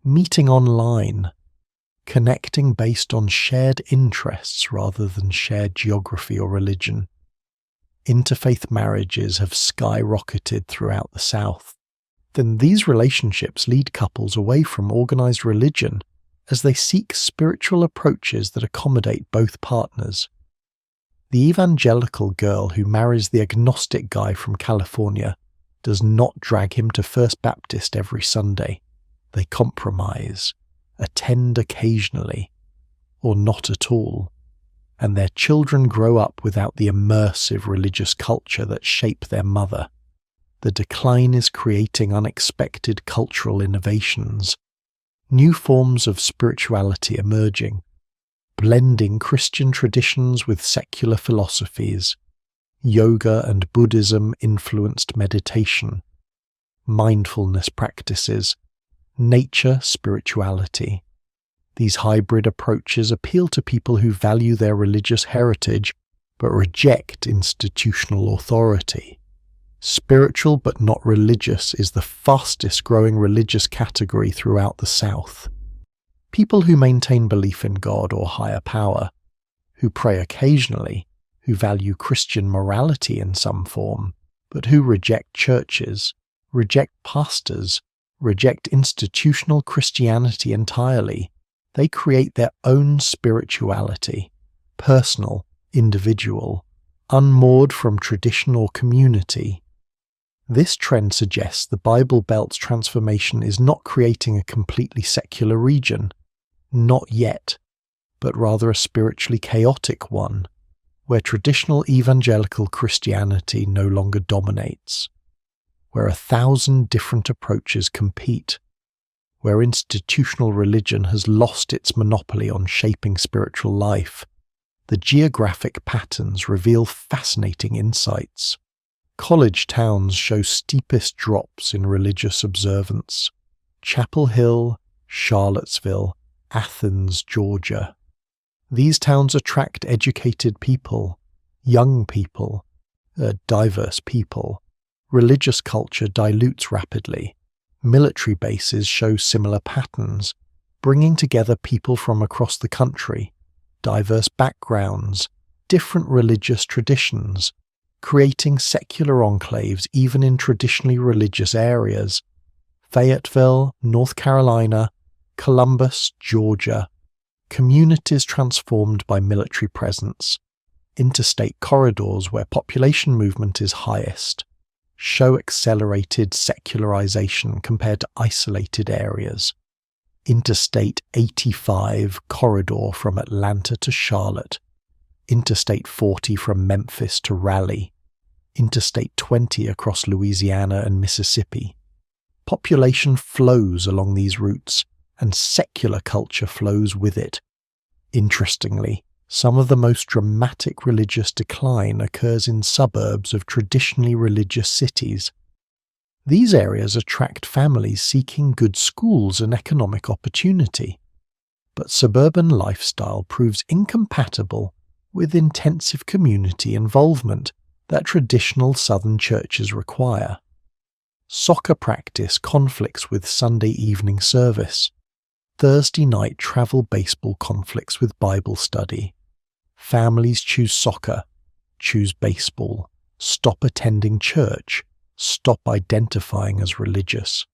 meeting online, connecting based on shared interests rather than shared geography or religion. Interfaith marriages have skyrocketed throughout the South. Then these relationships lead couples away from organized religion as they seek spiritual approaches that accommodate both partners. The evangelical girl who marries the agnostic guy from California does not drag him to First Baptist every Sunday. They compromise, attend occasionally, or not at all, and their children grow up without the immersive religious culture that shaped their mother. The decline is creating unexpected cultural innovations, new forms of spirituality emerging, blending Christian traditions with secular philosophies, yoga and Buddhism-influenced meditation, mindfulness practices, nature spirituality. These hybrid approaches appeal to people who value their religious heritage but reject institutional authority. Spiritual but not religious is the fastest growing religious category throughout the South. People who maintain belief in God or higher power, who pray occasionally, who value Christian morality in some form, but who reject churches, reject pastors, reject institutional Christianity entirely. They create their own spirituality, personal, individual, unmoored from tradition or community. This trend suggests the Bible Belt's transformation is not creating a completely secular region, not yet, but rather a spiritually chaotic one, where traditional evangelical Christianity no longer dominates, where 1,000 different approaches compete, where institutional religion has lost its monopoly on shaping spiritual life. The geographic patterns reveal fascinating insights. College towns show steepest drops in religious observance. Chapel Hill, Charlottesville, Athens, Georgia. These towns attract educated people, young people, diverse people. Religious culture dilutes rapidly. Military bases show similar patterns, bringing together people from across the country, diverse backgrounds, different religious traditions, creating secular enclaves even in traditionally religious areas. Fayetteville, North Carolina, Columbus, Georgia. Communities transformed by military presence. Interstate corridors where population movement is highest show accelerated secularization compared to isolated areas. Interstate 85 corridor from Atlanta to Charlotte. Interstate 40 from Memphis to Raleigh. Interstate 20 across Louisiana and Mississippi. Population flows along these routes, and secular culture flows with it. Interestingly, some of the most dramatic religious decline occurs in suburbs of traditionally religious cities. These areas attract families seeking good schools and economic opportunity, but suburban lifestyle proves incompatible with intensive community involvement that traditional Southern churches require. Soccer practice conflicts with Sunday evening service. Thursday night travel baseball conflicts with Bible study. Families choose soccer, choose baseball, stop attending church, stop identifying as religious.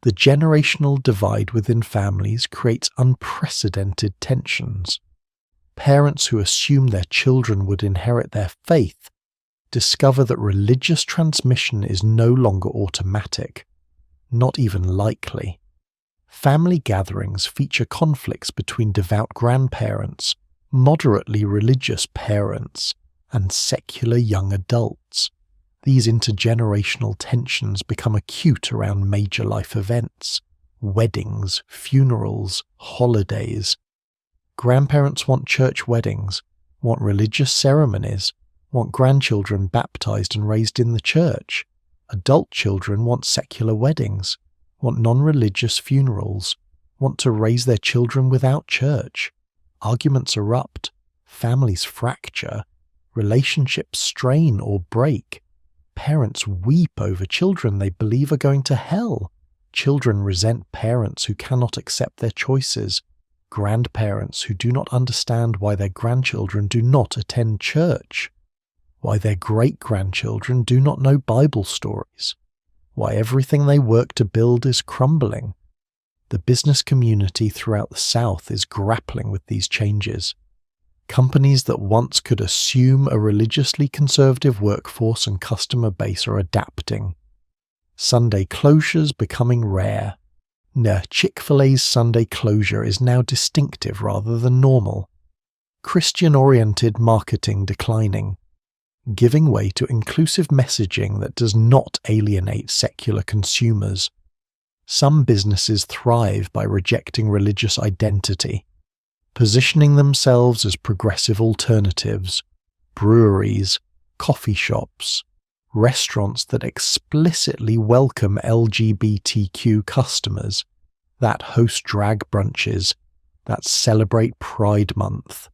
The generational divide within families creates unprecedented tensions. Parents who assume their children would inherit their faith discover that religious transmission is no longer automatic, not even likely. Family gatherings feature conflicts between devout grandparents, moderately religious parents, and secular young adults. These intergenerational tensions become acute around major life events, weddings, funerals, holidays. Grandparents want church weddings, want religious ceremonies, want grandchildren baptized and raised in the church. Adult children want secular weddings, want non-religious funerals, want to raise their children without church. Arguments erupt, families fracture, relationships strain or break. Parents weep over children they believe are going to hell. Children resent parents who cannot accept their choices. Grandparents who do not understand why their grandchildren do not attend church. Why their great-grandchildren do not know Bible stories. Why everything they work to build is crumbling. The business community throughout the South is grappling with these changes. Companies that once could assume a religiously conservative workforce and customer base are adapting. Sunday closures becoming rare. Chick-fil-A's Sunday closure is now distinctive rather than normal. Christian-oriented marketing declining. Giving way to inclusive messaging that does not alienate secular consumers. Some businesses thrive by rejecting religious identity, positioning themselves as progressive alternatives, breweries, coffee shops, restaurants that explicitly welcome LGBTQ customers, that host drag brunches, that celebrate Pride Month.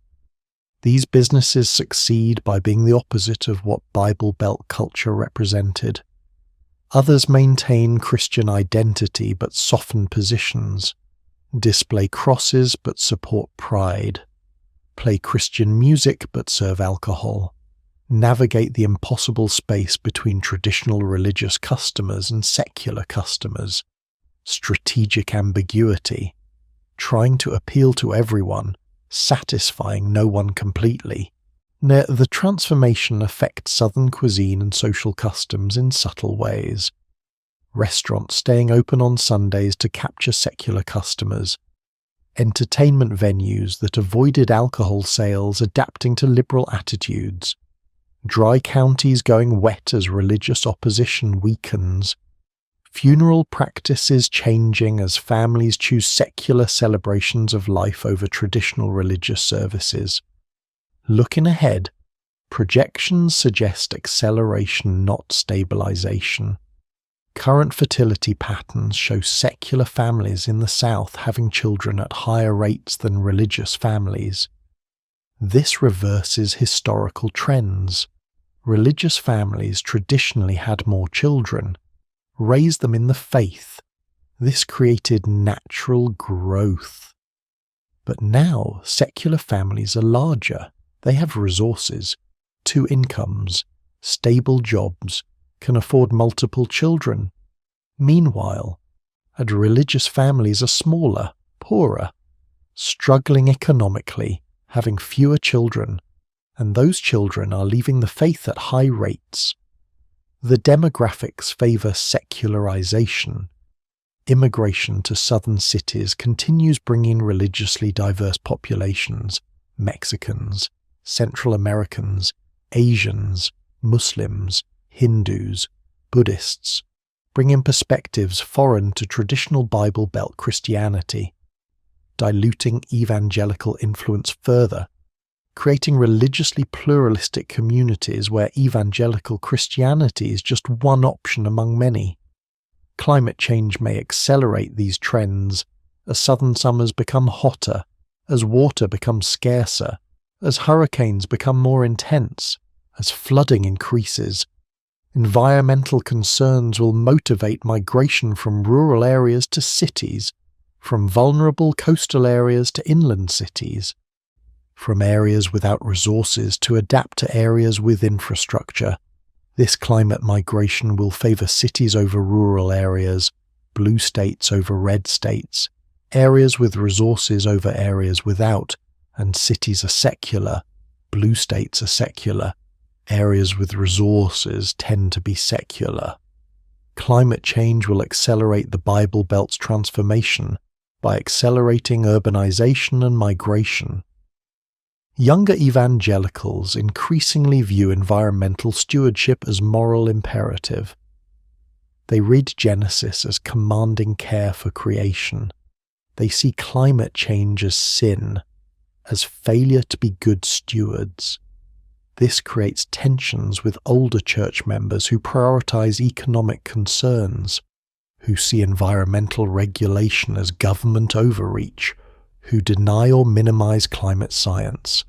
These businesses succeed by being the opposite of what Bible Belt culture represented. Others maintain Christian identity but soften positions, display crosses but support pride, play Christian music but serve alcohol, navigate the impossible space between traditional religious customers and secular customers, strategic ambiguity, trying to appeal to everyone, satisfying no one completely. The transformation affects Southern cuisine and social customs in subtle ways. Restaurants staying open on Sundays to capture secular customers. Entertainment venues that avoided alcohol sales adapting to liberal attitudes. Dry counties going wet as religious opposition weakens. Funeral practices changing as families choose secular celebrations of life over traditional religious services. Looking ahead, projections suggest acceleration, not stabilization. Current fertility patterns show secular families in the South having children at higher rates than religious families. This reverses historical trends. Religious families traditionally had more children, raised them in the faith. This created natural growth. But now secular families are larger. They have resources, 2 incomes, stable jobs, can afford multiple children. Meanwhile, religious families are smaller, poorer, struggling economically, having fewer children, and those children are leaving the faith at high rates. The demographics favor secularization. Immigration to southern cities continues bringing religiously diverse populations, Mexicans, Central Americans, Asians, Muslims, Hindus, Buddhists, bringing perspectives foreign to traditional Bible Belt Christianity, diluting evangelical influence further, creating religiously pluralistic communities where evangelical Christianity is just one option among many. Climate change may accelerate these trends as southern summers become hotter, as water becomes scarcer, as hurricanes become more intense, as flooding increases. Environmental concerns will motivate migration from rural areas to cities, from vulnerable coastal areas to inland cities, from areas without resources to adapt to areas with infrastructure. This climate migration will favor cities over rural areas, blue states over red states, areas with resources over areas without, and cities are secular, blue states are secular, areas with resources tend to be secular. Climate change will accelerate the Bible Belt's transformation by accelerating urbanization and migration. Younger evangelicals increasingly view environmental stewardship as moral imperative. They read Genesis as commanding care for creation. They see climate change as sin, as failure to be good stewards. This creates tensions with older church members who prioritize economic concerns, who see environmental regulation as government overreach, who deny or minimize climate science.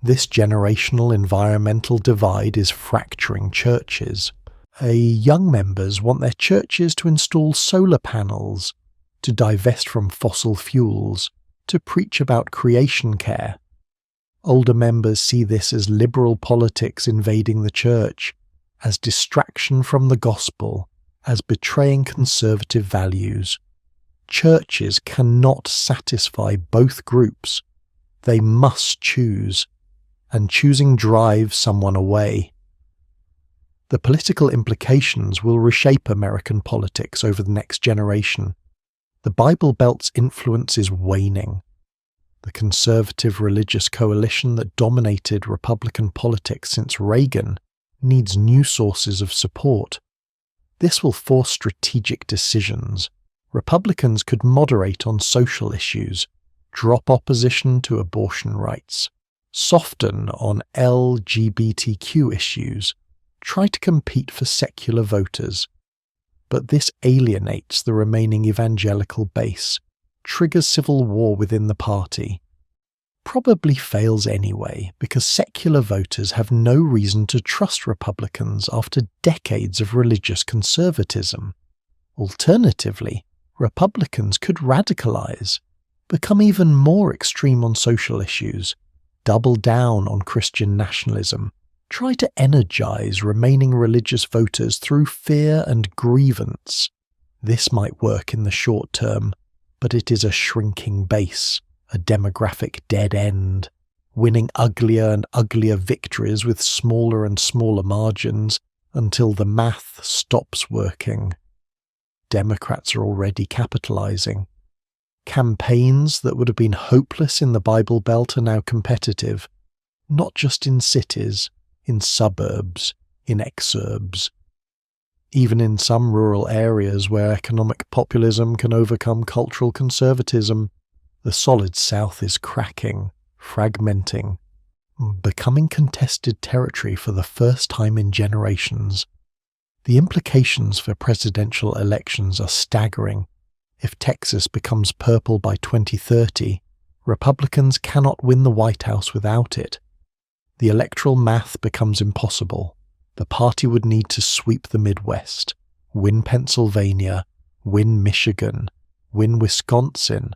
This generational environmental divide is fracturing churches. Young members want their churches to install solar panels, to divest from fossil fuels, to preach about creation care. Older members see this as liberal politics invading the church, as distraction from the gospel, as betraying conservative values. Churches cannot satisfy both groups. They must choose, and choosing drives someone away. The political implications will reshape American politics over the next generation. The Bible Belt's influence is waning. The conservative religious coalition that dominated Republican politics since Reagan needs new sources of support. This will force strategic decisions. Republicans could moderate on social issues, drop opposition to abortion rights, soften on LGBTQ issues, try to compete for secular voters. But this alienates the remaining evangelical base, triggers civil war within the party. Probably fails anyway, because secular voters have no reason to trust Republicans after decades of religious conservatism. Alternatively, Republicans could radicalize, become even more extreme on social issues, double down on Christian nationalism, try to energize remaining religious voters through fear and grievance. This might work in the short term, but it is a shrinking base, a demographic dead end, winning uglier and uglier victories with smaller and smaller margins until the math stops working. Democrats are already capitalizing. Campaigns that would have been hopeless in the Bible Belt are now competitive, not just in cities, in suburbs, in exurbs. Even in some rural areas where economic populism can overcome cultural conservatism, the solid South is cracking, fragmenting, becoming contested territory for the first time in generations. The implications for presidential elections are staggering. If Texas becomes purple by 2030, Republicans cannot win the White House without it. The electoral math becomes impossible. The party would need to sweep the Midwest, win Pennsylvania, win Michigan, win Wisconsin.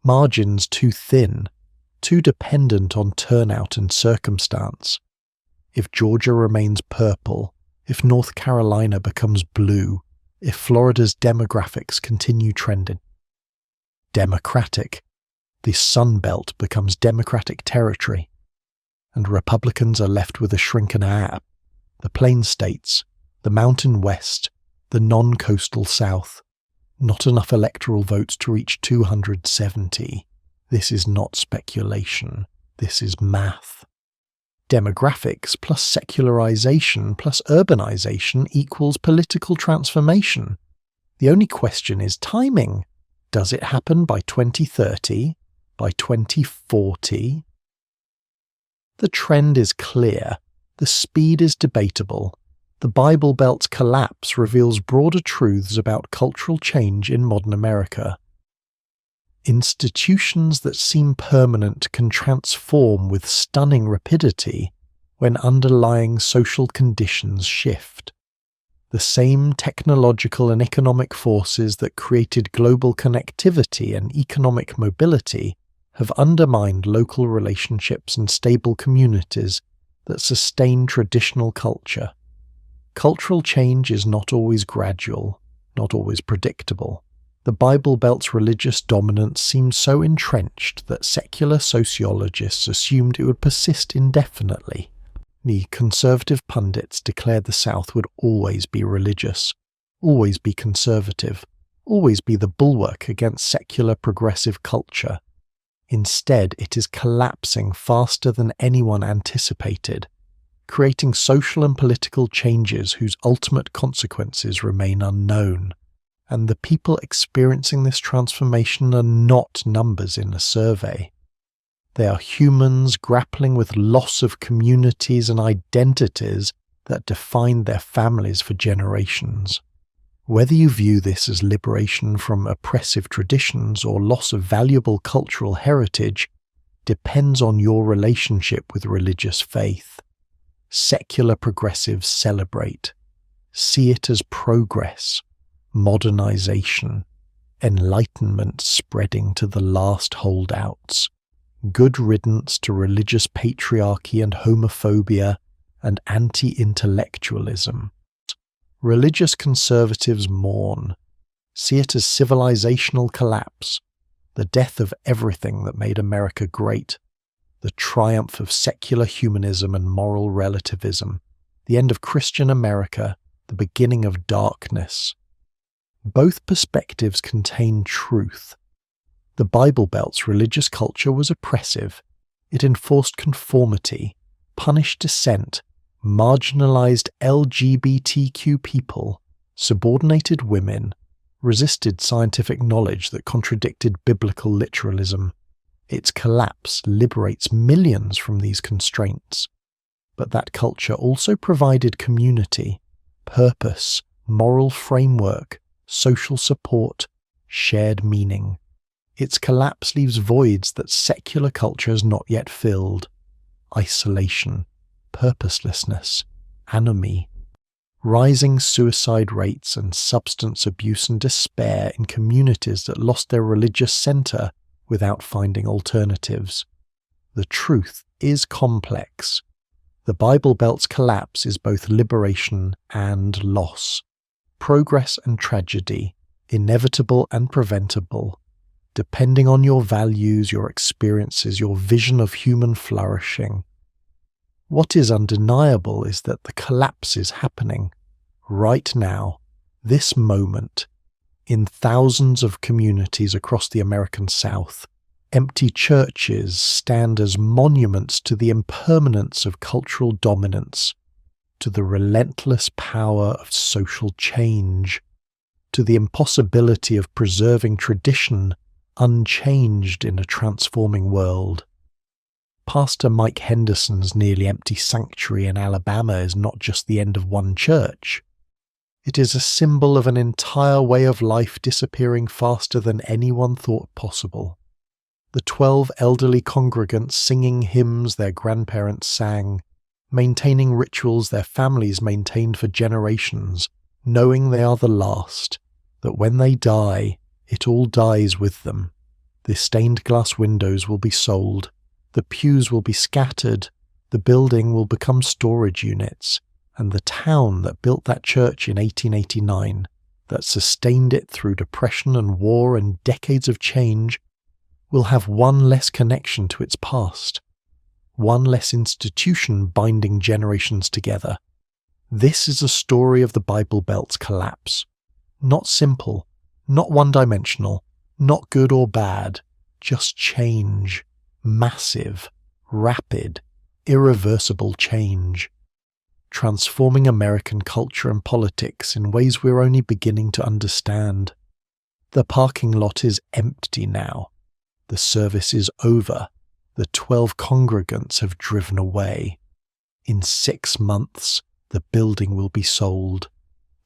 Margins too thin, too dependent on turnout and circumstance. If Georgia remains purple, if North Carolina becomes blue, if Florida's demographics continue trending Democratic, the Sun Belt becomes Democratic territory, and Republicans are left with a shrinking eye. The Plain States, the Mountain West, the non-coastal South. Not enough electoral votes to reach 270. This is not speculation. This is math. Demographics plus secularization plus urbanization equals political transformation. The only question is timing. Does it happen by 2030? By 2040? The trend is clear. The speed is debatable. The Bible Belt's collapse reveals broader truths about cultural change in modern America. Institutions that seem permanent can transform with stunning rapidity when underlying social conditions shift. The same technological and economic forces that created global connectivity and economic mobility have undermined local relationships and stable communities that sustain traditional culture. Cultural change is not always gradual, not always predictable. The Bible Belt's religious dominance seemed so entrenched that secular sociologists assumed it would persist indefinitely. The conservative pundits declared the South would always be religious, always be conservative, always be the bulwark against secular progressive culture. Instead, it is collapsing faster than anyone anticipated. creating social and political changes whose ultimate consequences remain unknown. And the people experiencing this transformation are not numbers in a survey. They are humans grappling with loss of communities and identities that defined their families for generations. Whether you view this as liberation from oppressive traditions or loss of valuable cultural heritage depends on your relationship with religious faith. Secular progressives celebrate. See it as progress, modernization, enlightenment spreading to the last holdouts. Good riddance to religious patriarchy and homophobia and anti-intellectualism. Religious conservatives mourn. See it as civilizational collapse, the death of everything that made America great, the triumph of secular humanism and moral relativism, the end of Christian America, the beginning of darkness. Both perspectives contain truth. The Bible Belt's religious culture was oppressive. It enforced conformity, punished dissent, marginalized LGBTQ people, subordinated women, resisted scientific knowledge that contradicted biblical literalism. Its collapse liberates millions from these constraints. But that culture also provided community, purpose, moral framework, social support, shared meaning. Its collapse leaves voids that secular culture has not yet filled. Isolation, purposelessness, anomie, rising suicide rates and substance abuse and despair in communities that lost their religious center without finding alternatives. The truth is complex. The Bible Belt's collapse is both liberation and loss, progress and tragedy, inevitable and preventable, depending on your values, your experiences, your vision of human flourishing. What is undeniable is that the collapse is happening right now, this moment, in thousands of communities across the American South. Empty churches stand as monuments to the impermanence of cultural dominance, to the relentless power of social change, to the impossibility of preserving tradition unchanged in a transforming world. Pastor Mike Henderson's nearly empty sanctuary in Alabama is not just the end of one church. It is a symbol of an entire way of life disappearing faster than anyone thought possible. The 12 elderly congregants singing hymns their grandparents sang, maintaining rituals their families maintained for generations, knowing they are the last, that when they die, it all dies with them. The stained glass windows will be sold, the pews will be scattered, the building will become storage units, and the town that built that church in 1889, that sustained it through depression and war and decades of change, will have one less connection to its past, one less institution binding generations together. This is a story of the Bible Belt's collapse. Not simple, not one-dimensional, not good or bad, just change. Massive, rapid, irreversible change. Transforming American culture and politics in ways we're only beginning to understand. The parking lot is empty now. The service is over. The 12 congregants have driven away. In 6 months, the building will be sold.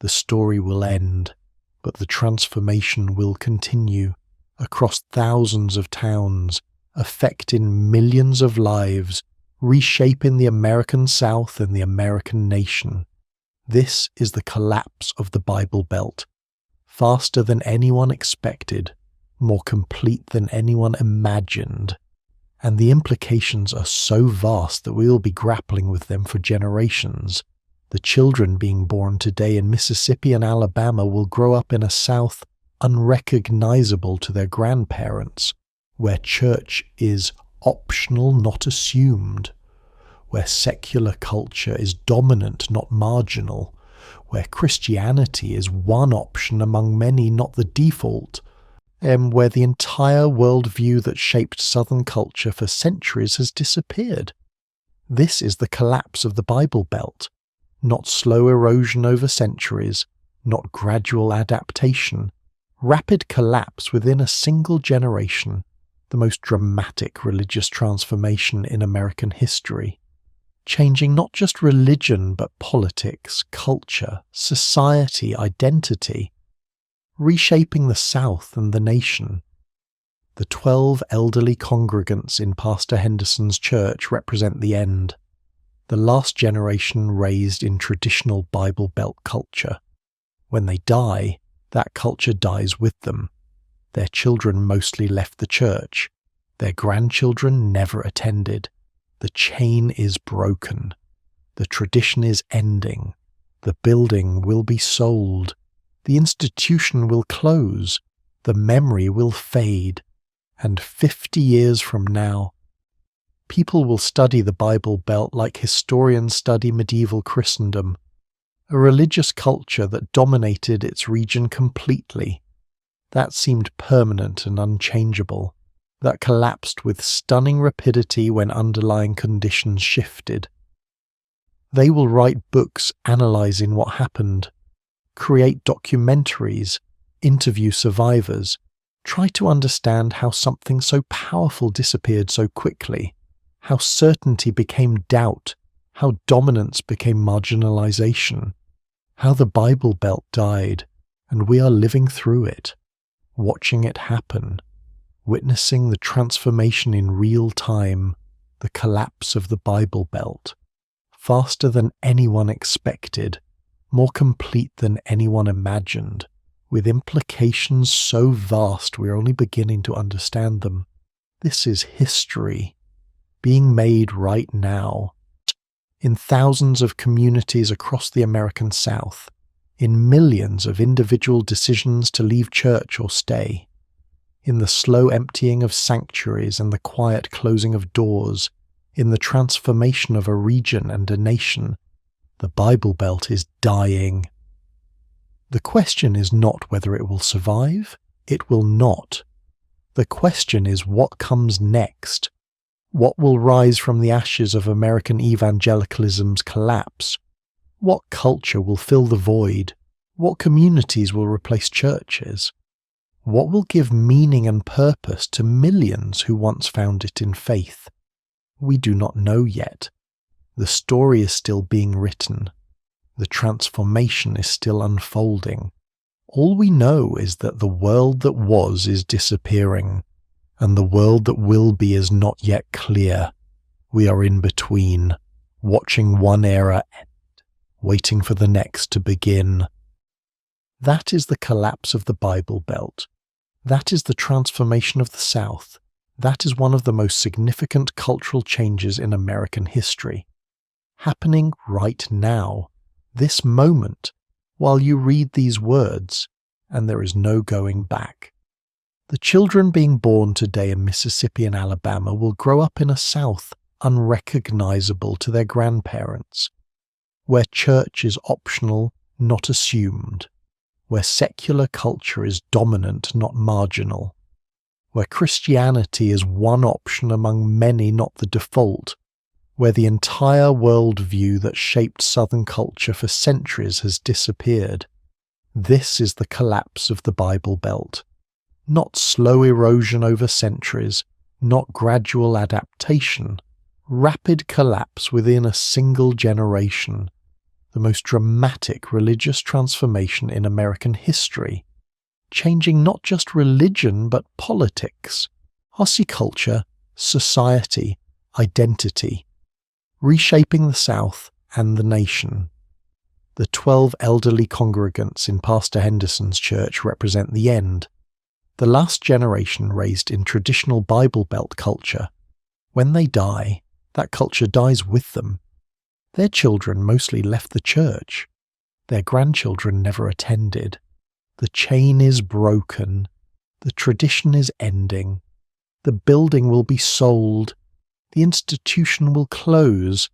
The story will end, but the transformation will continue across thousands of towns, affecting millions of lives, reshaping the American South and the American nation. This is the collapse of the Bible Belt, faster than anyone expected, more complete than anyone imagined. And the implications are so vast that we will be grappling with them for generations. The children being born today in Mississippi and Alabama will grow up in a South unrecognizable to their grandparents, where church is optional, not assumed, where secular culture is dominant, not marginal, where Christianity is one option among many, not the default, and where the entire worldview that shaped Southern culture for centuries has disappeared. This is the collapse of the Bible Belt. Not slow erosion over centuries, not gradual adaptation. Rapid collapse within a single generation. The most dramatic religious transformation in American history. Changing not just religion but politics, culture, society, identity. Reshaping the South and the nation. The 12 elderly congregants in Pastor Henderson's church represent the end. The last generation raised in traditional Bible Belt culture. When they die, that culture dies with them. Their children mostly left the church. Their grandchildren never attended. The chain is broken. The tradition is ending. The building will be sold. The institution will close. The memory will fade. And 50 years from now, people will study the Bible Belt like historians study medieval Christendom, a religious culture that dominated its region completely, that seemed permanent and unchangeable, that collapsed with stunning rapidity when underlying conditions shifted. They will write books analysing what happened, create documentaries, interview survivors, try to understand how something so powerful disappeared so quickly, how certainty became doubt, how dominance became marginalization, how the Bible Belt died, and we are living through it, watching it happen, witnessing the transformation in real time, the collapse of the Bible Belt, faster than anyone expected, more complete than anyone imagined, with implications so vast we're only beginning to understand them. This is history, being made right now, in thousands of communities across the American South, in millions of individual decisions to leave church or stay, in the slow emptying of sanctuaries and the quiet closing of doors, in the transformation of a region and a nation. The Bible Belt is dying. The question is not whether it will survive. It will not. The question is what comes next. What will rise from the ashes of American evangelicalism's collapse? What culture will fill the void? What communities will replace churches? What will give meaning and purpose to millions who once found it in faith? We do not know yet. The story is still being written. The transformation is still unfolding. All we know is that the world that was is disappearing, and the world that will be is not yet clear. We are in between, watching one era end, waiting for the next to begin. That is the collapse of the Bible Belt. That is the transformation of the South. That is one of the most significant cultural changes in American history. Happening right now. This moment, while you read these words, and there is no going back. The children being born today in Mississippi and Alabama will grow up in a South unrecognizable to their grandparents, where church is optional, not assumed, where secular culture is dominant, not marginal, where Christianity is one option among many, not the default, where the entire worldview that shaped Southern culture for centuries has disappeared. This is the collapse of the Bible Belt. Not slow erosion over centuries, not gradual adaptation, rapid collapse within a single generation. The most dramatic religious transformation in American history, changing not just religion but politics, Aussie culture, society, identity. Reshaping the South and the nation. The 12 elderly congregants in Pastor Henderson's church represent the end. The last generation raised in traditional Bible Belt culture. When they die, that culture dies with them. Their children mostly left the church. Their grandchildren never attended. The chain is broken. The tradition is ending. The building will be sold. The institution will close,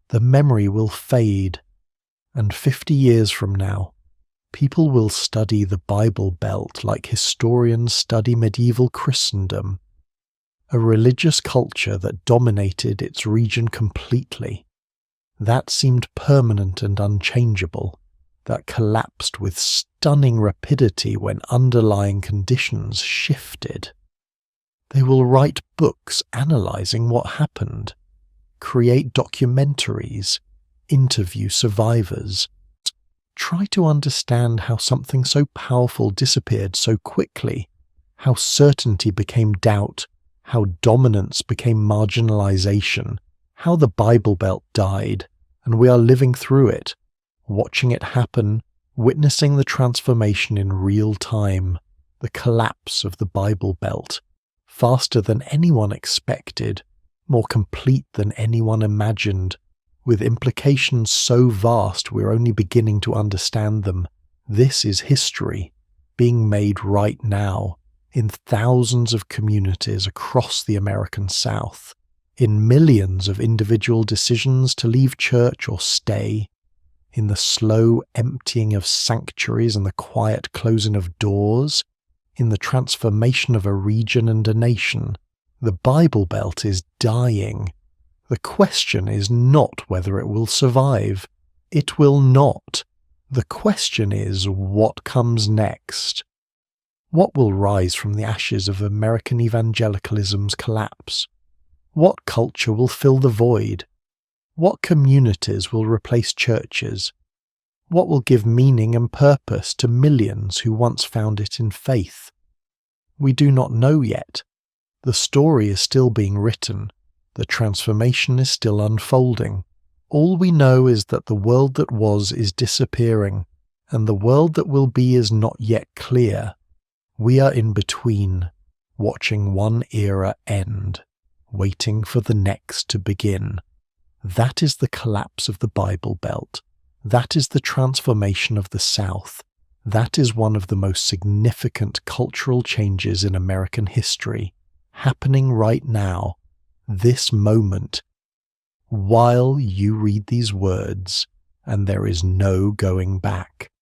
the memory will fade, and 50 years from now, people will study the Bible Belt like historians study medieval Christendom, a religious culture that dominated its region completely. That seemed permanent and unchangeable, that collapsed with stunning rapidity when underlying conditions shifted. They will write books analyzing what happened, create documentaries, interview survivors, try to understand how something so powerful disappeared so quickly, how certainty became doubt, how dominance became marginalization, how the Bible Belt died, and we are living through it, watching it happen, witnessing the transformation in real time, the collapse of the Bible Belt, faster than anyone expected, more complete than anyone imagined, with implications so vast we're only beginning to understand them. This is history, being made right now, in thousands of communities across the American South, in millions of individual decisions to leave church or stay, in the slow emptying of sanctuaries and the quiet closing of doors, in the transformation of a region and a nation. The Bible Belt is dying. The question is not whether it will survive. It will not. The question is what comes next. What will rise from the ashes of American evangelicalism's collapse? What culture will fill the void? What communities will replace churches? What will give meaning and purpose to millions who once found it in faith? We do not know yet. The story is still being written. The transformation is still unfolding. All we know is that the world that was is disappearing, and the world that will be is not yet clear. We are in between, watching one era end, waiting for the next to begin. That is the collapse of the Bible Belt. That is the transformation of the South. That is one of the most significant cultural changes in American history, happening right now, this moment, while you read these words, and there is no going back.